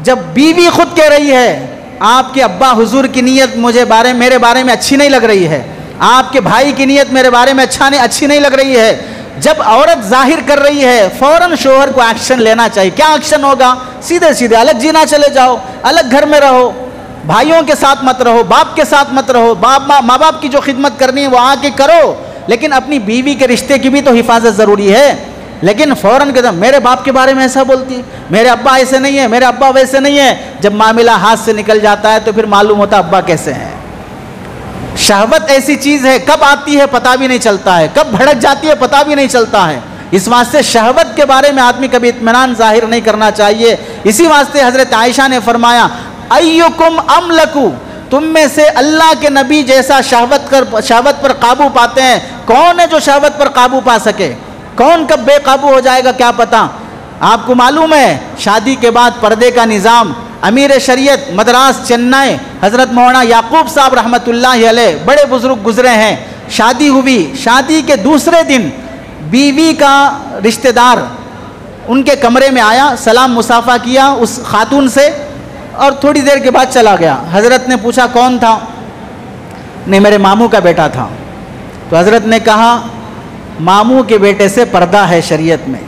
جب بیوی خود کہہ رہی ہے آپ کے ابا حضور کی نیت میرے بارے میں اچھی نہیں لگ رہی ہے, آپ کے بھائی کی نیت میرے بارے میں اچھی نہیں لگ رہی ہے. جب عورت ظاہر کر رہی ہے فوراً شوہر کو ایکشن لینا چاہیے. کیا ایکشن ہوگا؟ سیدھے الگ جینا چلے جاؤ, الگ گھر میں رہو, بھائیوں کے ساتھ مت رہو, باپ کے ساتھ مت رہو. ماں باپ کی جو خدمت کرنی ہے وہ آ کے کرو, لیکن اپنی بیوی کے رشتے کی بھی تو حفاظت ضروری ہے. لیکن فوراً کہتا میرے باپ کے بارے میں ایسا بولتی ہے, میرے ابا ایسے نہیں ہے, میرے ابا ویسے نہیں ہے. جب معاملہ ہاتھ سے نکل جاتا ہے تو پھر معلوم ہوتا ابا کیسے ہیں. شہوت ایسی چیز ہے, کب آتی ہے پتہ بھی نہیں چلتا ہے, کب بھڑک جاتی ہے پتہ بھی نہیں چلتا ہے. اس واسطے شہوت کے بارے میں آدمی کبھی اطمینان ظاہر نہیں کرنا چاہیے. اسی واسطے حضرت عائشہ نے فرمایا ایکم املکو, تم میں سے اللہ کے نبی جیسا شہوت پر قابو پاتے ہیں کون ہے جو شہوت پر قابو پا سکے؟ کون کب بے قابو ہو جائے گا کیا پتہ. آپ کو معلوم ہے شادی کے بعد پردے کا نظام, امیر شریعت مدراس چنئی حضرت مولانا یعقوب صاحب رحمۃ اللہ علیہ بڑے بزرگ گزرے ہیں. شادی ہوئی, شادی کے دوسرے دن بیوی کا رشتہ دار ان کے کمرے میں آیا, سلام مصافحہ کیا اس خاتون سے اور تھوڑی دیر کے بعد چلا گیا. حضرت نے پوچھا کون تھا؟ نہیں میرے ماموں کا بیٹا تھا. تو حضرت نے کہا ماموں کے بیٹے سے پردہ ہے شریعت میں.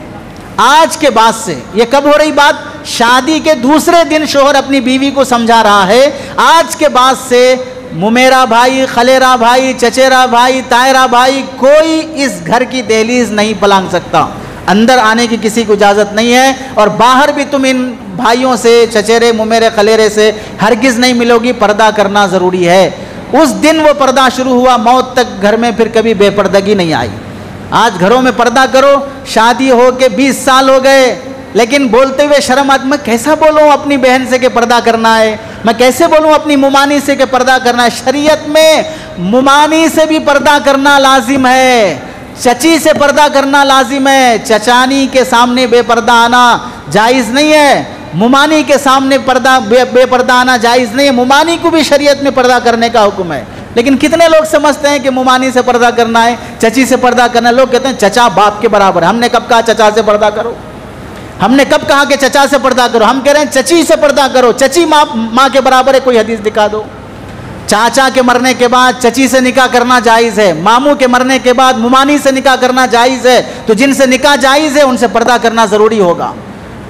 آج کے بعد سے, یہ کب ہو رہی بات؟ شادی کے دوسرے دن شوہر اپنی بیوی کو سمجھا رہا ہے آج کے بعد سے ممیرا بھائی, خلیرا بھائی, چچیرا بھائی, تائرا بھائی, کوئی اس گھر کی دہلیز نہیں پلانگ سکتا, اندر آنے کی کسی کو اجازت نہیں ہے, اور باہر بھی تم ان بھائیوں سے, چچیرے ممیرے خلیرے سے ہرگز نہیں ملو گی, پردہ کرنا ضروری ہے. اس دن وہ پردہ شروع ہوا, موت تک گھر میں پھر کبھی بے پردگی نہیں آئی. آج گھروں میں پردہ کرو, شادی ہو کے 20 سال ہو گئے, لیکن بولتے ہوئے شرم آتی, میں کیسا بولوں اپنی بہن سے کہ پردہ کرنا ہے, میں کیسے بولوں اپنی ممانی سے کہ پردہ کرنا ہے. شریعت میں ممانی سے بھی پردہ کرنا لازم ہے, چچی سے پردہ کرنا لازم ہے. چچانی کے سامنے بے پردہ آنا جائز نہیں ہے, ممانی کے سامنے بے پردہ آنا جائز نہیں ہے. ممانی کو بھی شریعت میں پردہ کرنے کا حکم ہے, لیکن کتنے لوگ سمجھتے ہیں کہ ممانی سے پردہ کرنا ہے, چچی سے پردہ کرنا ہے. لوگ کہتے ہیں چچا باپ کے برابر. ہم نے کب کہا چچا سے پردہ کرو؟ ہم نے کب کہا کہ چچا سے پردہ کرو؟ ہم کہہ رہے ہیں چچی سے پردہ کرو. چچی ماں کے برابر ہے, کوئی حدیث دکھا دو. چاچا کے مرنے کے بعد چچی سے نکاح کرنا جائز ہے, ماموں کے مرنے کے بعد ممانی سے نکاح کرنا جائز ہے. تو جن سے نکاح جائز ہے ان سے پردہ کرنا ضروری ہوگا.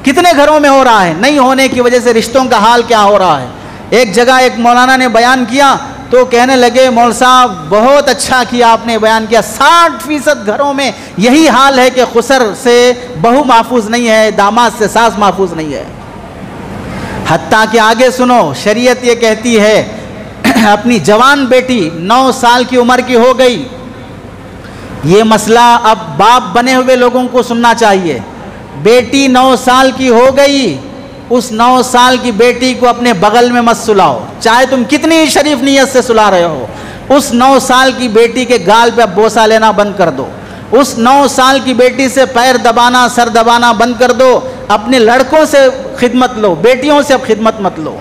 کتنے گھروں میں ہو رہا ہے, نہیں ہونے کی وجہ سے رشتوں کا حال کیا ہو رہا ہے. ایک جگہ ایک مولانا نے بیان کیا تو کہنے لگے مول صاحب بہت اچھا کیا آپ نے بیان کیا, 60% گھروں میں یہی حال ہے کہ خسر سے بہو محفوظ نہیں ہے, داماد سے ساس محفوظ نہیں ہے. حتیٰ کہ آگے سنو, شریعت یہ کہتی ہے اپنی جوان بیٹی 9 سال کی عمر کی ہو گئی, یہ مسئلہ اب باپ بنے ہوئے لوگوں کو سننا چاہیے. بیٹی 9 سال کی ہو گئی, اس 9 سال کی بیٹی کو اپنے بغل میں مت سلاؤ, چاہے تم کتنی شریف نیت سے سلا رہے ہو. اس 9 سال کی بیٹی کے گال پہ بوسہ لینا بند کر دو. اس 9 سال کی بیٹی سے پیر دبانا, سر دبانا بند کر دو. اپنے لڑکوں سے خدمت لو, بیٹیوں سے اب خدمت مت لو.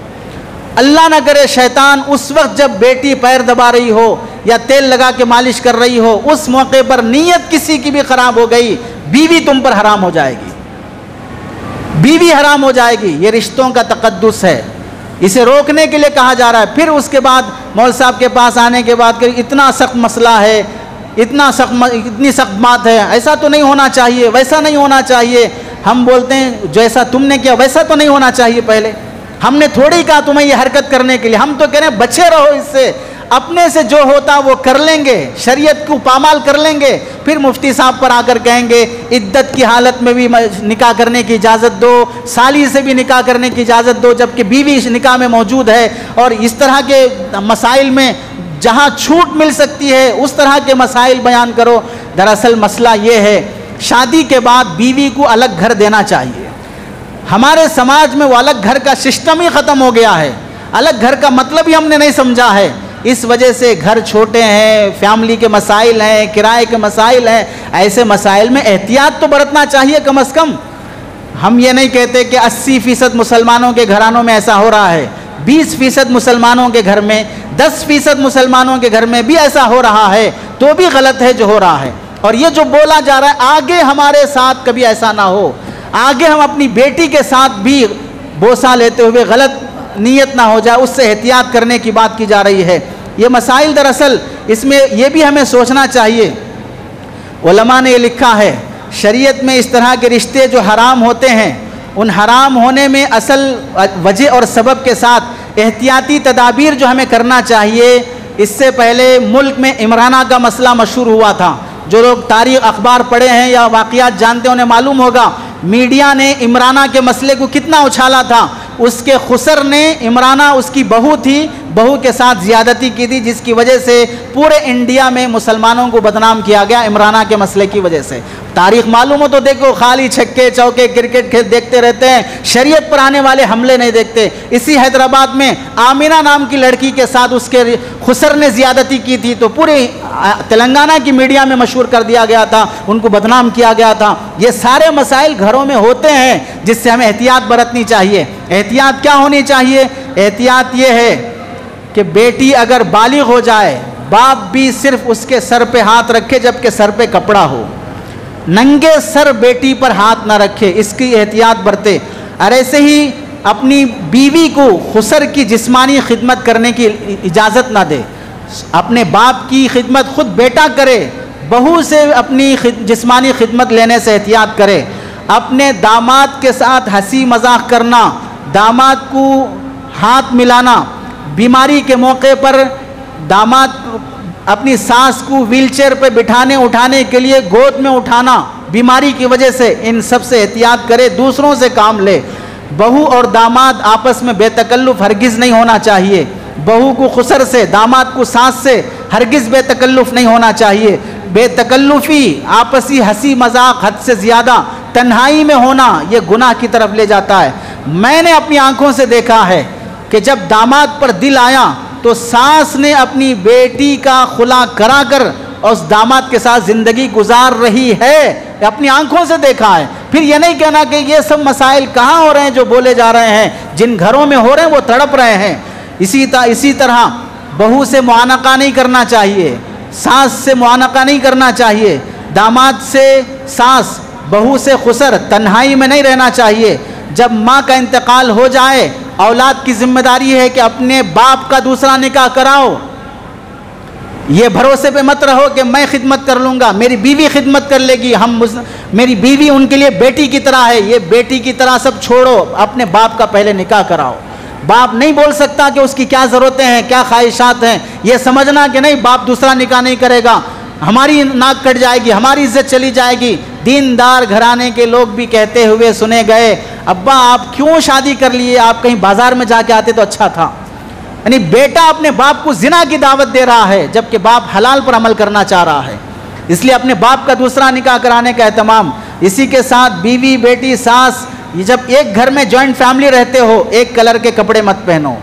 اللہ نہ کرے شیطان اس وقت جب بیٹی پیر دبا رہی ہو یا تیل لگا کے مالش کر رہی ہو, اس موقع پر نیت کسی کی بھی خراب ہو گئی, بیوی تم پر حرام ہو جائے گی, بیوی حرام ہو جائے گی. یہ رشتوں کا تقدس ہے, اسے روکنے کے لیے کہا جا رہا ہے. پھر اس کے بعد مول صاحب کے پاس آنے کے بعد کہ اتنا سخت مسئلہ ہے, اتنی سخت بات ہے, ایسا تو نہیں ہونا چاہیے, ویسا نہیں ہونا چاہیے. ہم بولتے ہیں جیسا تم نے کیا ویسا تو نہیں ہونا چاہیے. پہلے ہم نے تھوڑی کہا تمہیں یہ حرکت کرنے کے لیے, ہم تو کہہ رہے ہیں بچے رہو اس سے, اپنے سے جو ہوتا وہ کر لیں گے, شریعت کو پامال کر لیں گے. پھر مفتی صاحب پر آ کر کہیں گے عدت کی حالت میں بھی نکاح کرنے کی اجازت دو, سالی سے بھی نکاح کرنے کی اجازت دو, جبکہ بیوی اس نکاح میں موجود ہے. اور اس طرح کے مسائل میں جہاں چھوٹ مل سکتی ہے اس طرح کے مسائل بیان کرو. دراصل مسئلہ یہ ہے شادی کے بعد بیوی کو الگ گھر دینا چاہیے. ہمارے سماج میں وہ الگ گھر کا سسٹم ہی ختم ہو گیا ہے, الگ گھر کا مطلب ہی ہم نے نہیں سمجھا ہے. اس وجہ سے گھر چھوٹے ہیں, فیملی کے مسائل ہیں, کرائے کے مسائل ہیں. ایسے مسائل میں احتیاط تو برتنا چاہیے کم از کم. ہم یہ نہیں کہتے کہ 80% مسلمانوں کے گھرانوں میں ایسا ہو رہا ہے, 20% مسلمانوں کے گھر میں, 10% مسلمانوں کے گھر میں بھی ایسا ہو رہا ہے, تو بھی غلط ہے جو ہو رہا ہے. اور یہ جو بولا جا رہا ہے آگے ہمارے ساتھ کبھی ایسا نہ ہو, آگے ہم اپنی بیٹی کے ساتھ بھی بوسہ لیتے ہوئے غلط نیت نہ ہو جائے, اس سے احتیاط کرنے کی بات کی جا رہی ہے. یہ مسائل دراصل اس میں یہ بھی ہمیں سوچنا چاہیے. علماء نے یہ لکھا ہے شریعت میں اس طرح کے رشتے جو حرام ہوتے ہیں, ان حرام ہونے میں اصل وجہ اور سبب کے ساتھ احتیاطی تدابیر جو ہمیں کرنا چاہیے. اس سے پہلے ملک میں عمرانہ کا مسئلہ مشہور ہوا تھا. جو لوگ تاریخ اخبار پڑھے ہیں یا واقعات جانتے ہیں انہیں معلوم ہوگا میڈیا نے عمرانہ کے مسئلے کو کتنا اچھالا تھا. اس کے خسر نے, عمرانہ اس کی بہو تھی, بہو کے ساتھ زیادتی کی تھی, جس کی وجہ سے پورے انڈیا میں مسلمانوں کو بدنام کیا گیا عمرانہ کے مسئلے کی وجہ سے. تاریخ معلوم ہو تو دیکھو, خالی چھکے چوکے کرکٹ کھیل دیکھتے رہتے ہیں, شریعت پر آنے والے حملے نہیں دیکھتے. اسی حیدرآباد میں آمینہ نام کی لڑکی کے ساتھ اس کے خسر نے زیادتی کی تھی, تو پورے تلنگانہ کی میڈیا میں مشہور کر دیا گیا تھا, ان کو بدنام کیا گیا تھا. یہ سارے مسائل گھروں میں ہوتے ہیں جس سے ہمیں احتیاط برتنی چاہیے. احتیاط کیا ہونی چاہیے؟ احتیاط یہ ہے کہ بیٹی اگر بالغ ہو جائے, باپ بھی صرف اس کے سر پہ ہاتھ رکھے جبکہ سر پہ کپڑا ہو, ننگے سر بیٹی پر ہاتھ نہ رکھے, اس کی احتیاط برتے. اور ایسے ہی اپنی بیوی کو خسر کی جسمانی خدمت کرنے کی اجازت نہ دے. اپنے باپ کی خدمت خود بیٹا کرے، بہو سے اپنی جسمانی خدمت لینے سے احتیاط کرے، اپنے داماد کے ساتھ ہنسی مذاق کرنا، داماد کو ہاتھ ملانا، بیماری کے موقع پر داماد اپنی ساس کو ویل چیئر پہ بٹھانے اٹھانے کے لیے گود میں اٹھانا بیماری کی وجہ سے، ان سب سے احتیاط کرے، دوسروں سے کام لے۔ بہو اور داماد آپس میں بے تکلف ہرگز نہیں ہونا چاہیے، بہو کو خسر سے، داماد کو ساس سے ہرگز بے تکلف نہیں ہونا چاہیے۔ بے تکلفی، آپسی ہنسی مذاق حد سے زیادہ تنہائی میں ہونا، یہ گناہ کی طرف لے جاتا ہے۔ میں نے اپنی آنکھوں سے دیکھا ہے کہ جب داماد پر دل آیا تو ساس نے اپنی بیٹی کا خلا کرا کر اس داماد کے ساتھ زندگی گزار رہی ہے، اپنی آنکھوں سے دیکھا ہے۔ پھر یہ نہیں کہنا کہ یہ سب مسائل کہاں ہو رہے ہیں جو بولے جا رہے ہیں، جن گھروں میں ہو رہے ہیں وہ تڑپ رہے ہیں۔ اسی طرح بہو سے معانقہ نہیں کرنا چاہیے، ساس سے معانقہ نہیں کرنا چاہیے، داماد سے ساس، بہو سے خسر، تنہائی میں نہیں رہنا چاہیے۔ جب ماں کا انتقال ہو جائے، اولاد کی ذمہ داری ہے کہ اپنے باپ کا دوسرا نکاح کراؤ۔ یہ بھروسے پہ مت رہو کہ میں خدمت کر لوں گا، میری بیوی خدمت کر لے گی، میری بیوی ان کے لیے بیٹی کی طرح ہے، یہ بیٹی کی طرح سب چھوڑو، اپنے باپ کا پہلے نکاح کراؤ۔ باپ نہیں بول سکتا کہ اس کی کیا ضرورتیں ہیں، کیا خواہشات ہیں، یہ سمجھنا کہ نہیں باپ دوسرا نکاح نہیں کرے گا، ہماری ناک کٹ جائے گی، ہماری عزت چلی جائے گی۔ دیندار گھرانے کے لوگ بھی کہتے ہوئے سنے گئے، ابا آپ کیوں شادی کر لیے، آپ کہیں بازار میں جا کے آتے تو اچھا تھا۔ یعنی بیٹا اپنے باپ کو زنا کی دعوت دے رہا ہے جبکہ باپ حلال پر عمل کرنا چاہ رہا ہے، اس لیے اپنے باپ کا دوسرا نکاح کرانے کا اہتمام۔ اسی کے ساتھ بیوی، بیٹی، ساس، یہ جب ایک گھر میں جوائنٹ فیملی رہتے ہو، ایک کلر کے کپڑے مت پہنو،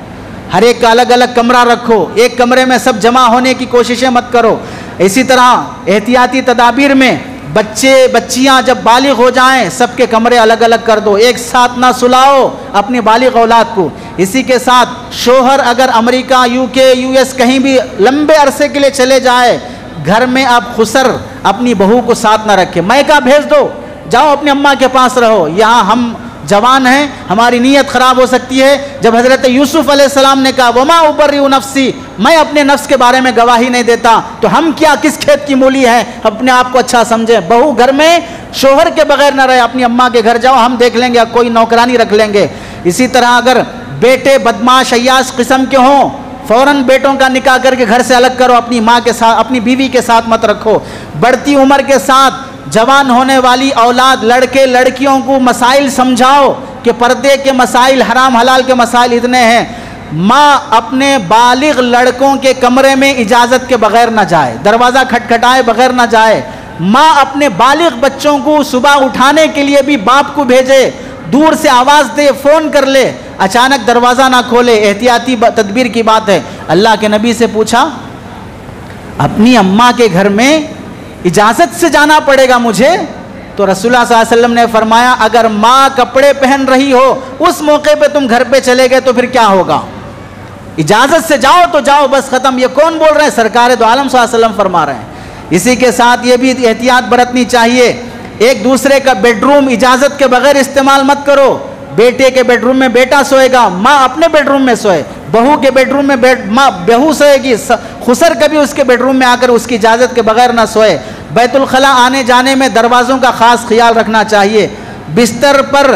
ہر ایک کا الگ الگ کمرہ رکھو، ایک کمرے میں سب جمع ہونے کی کوششیں مت کرو۔ اسی طرح احتیاطی تدابیر میں بچے بچیاں جب بالغ ہو جائیں سب کے کمرے الگ الگ کر دو، ایک ساتھ نہ سلاؤ اپنی بالغ اولاد کو۔ اسی کے ساتھ شوہر اگر امریکہ، UK، US کہیں بھی لمبے عرصے کے لیے چلے جائے، گھر میں آپ خسر اپنی بہو کو ساتھ نہ رکھے، میکہ بھیج دو، جاؤ اپنی اماں کے پاس رہو، یہاں ہم جوان ہیں، ہماری نیت خراب ہو سکتی ہے۔ جب حضرت یوسف علیہ السلام نے کہا وما ابرئ نفسی، میں اپنے نفس کے بارے میں گواہی نہیں دیتا، تو ہم کیا کس کھیت کی مولی ہیں، اپنے آپ کو اچھا سمجھیں۔ بہو گھر میں شوہر کے بغیر نہ رہے، اپنی اماں کے گھر جاؤ، ہم دیکھ لیں گے، کوئی نوکرانی رکھ لیں گے۔ اسی طرح اگر بیٹے بدماش عیاش قسم کے ہوں، فوراً بیٹوں کا نکاح کر کے گھر سے الگ کرو، اپنی ماں کے ساتھ، اپنی بیوی کے ساتھ مت رکھو۔ بڑھتی عمر کے ساتھ جوان ہونے والی اولاد، لڑکے لڑکیوں کو مسائل سمجھاؤ کہ پردے کے مسائل، حرام حلال کے مسائل اتنے ہیں۔ ماں اپنے بالغ لڑکوں کے کمرے میں اجازت کے بغیر نہ جائے، دروازہ کھٹکھٹائے بغیر نہ جائے۔ ماں اپنے بالغ بچوں کو صبح اٹھانے کے لیے بھی باپ کو بھیجے، دور سے آواز دے، فون کر لے، اچانک دروازہ نہ کھولے، احتیاطی تدبیر کی بات ہے۔ اللہ کے نبی سے پوچھا، اپنی اماں کے گھر میں اجازت سے جانا پڑے گا مجھے؟ تو رسول اللہ صلی اللہ علیہ وسلم نے فرمایا، اگر ماں کپڑے پہن رہی ہو، اس موقع پہ تم گھر پہ چلے گئے تو پھر کیا ہوگا؟ اجازت سے جاؤ تو جاؤ، بس ختم۔ یہ کون بول رہے ہیں؟ سرکار دو عالم صلی اللہ علیہ وسلم فرما رہے ہیں۔ اسی کے ساتھ یہ بھی احتیاط برتنی چاہیے، ایک دوسرے کا بیڈ روم اجازت کے بغیر استعمال مت کرو۔ بیٹے کے بیڈ روم میں بیٹا سوئے گا، ماں اپنے بیڈ روم میں سوئے، بہو کے بیڈ روم میں ماں بہو سوئے گی، خسر کبھی اس کے بیڈ روم میں آ کر اس کی اجازت کے بغیر نہ سوئے۔ بیت الخلاء آنے جانے میں دروازوں کا خاص خیال رکھنا چاہیے۔ بستر پر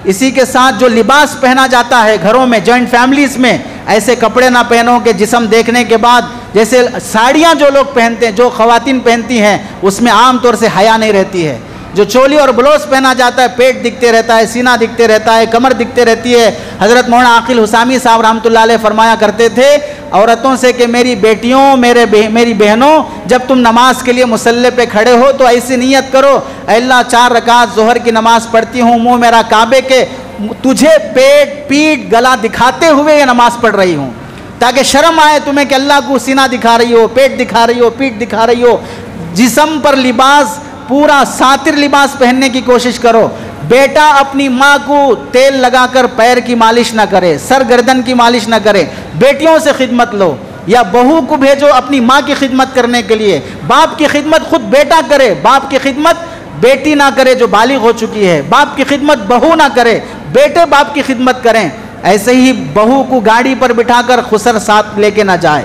اسی کے ساتھ جو لباس پہنا جاتا ہے گھروں میں، جوائنٹ فیملیز میں، ایسے کپڑے نہ پہنو کہ جسم دیکھنے کے بعد، جیسے ساڑیاں جو لوگ پہنتے ہیں، جو خواتین پہنتی ہیں، اس میں عام طور سے حیا نہیں رہتی ہے۔ جو چولی اور بلوز پہنا جاتا ہے، پیٹ دکھتے رہتا ہے، سینہ دکھتے رہتا ہے، کمر دکھتے رہتی ہے۔ حضرت مولانا عاقل حسامی صاحب رحمۃ اللہ علیہ فرمایا کرتے تھے عورتوں سے کہ میری بیٹیوں، میری بہنوں، جب تم نماز کے لیے مصلی پہ کھڑے ہو تو ایسی نیت کرو، اے اللہ 4 رکعت ظہر کی نماز پڑھتی ہوں، منہ میرا کعبے کے، تجھے پیٹ پیٹ گلا دکھاتے ہوئے یہ نماز پڑھ رہی ہوں، تاکہ شرم آئے تمہیں کہ اللہ کو سینہ دکھا رہی ہو، پیٹ دکھا رہی ہو، پیٹ دکھا رہی ہو۔ جسم پر لباس، پورا ساتر لباس پہننے کی کوشش کرو۔ بیٹا اپنی ماں کو تیل لگا کر پیر کی مالش نہ کرے، سر گردن کی مالش نہ کرے، بیٹیوں سے خدمت لو، یا بہو کو بھیجو اپنی ماں کی خدمت کرنے کے لیے۔ باپ کی خدمت خود بیٹا کرے، باپ کی خدمت بیٹی نہ کرے جو بالغ ہو چکی ہے، باپ کی خدمت بہو نہ کرے، بیٹے باپ کی خدمت کریں۔ ایسے ہی بہو کو گاڑی پر بٹھا کر خسر ساتھ لے کے نہ جائے،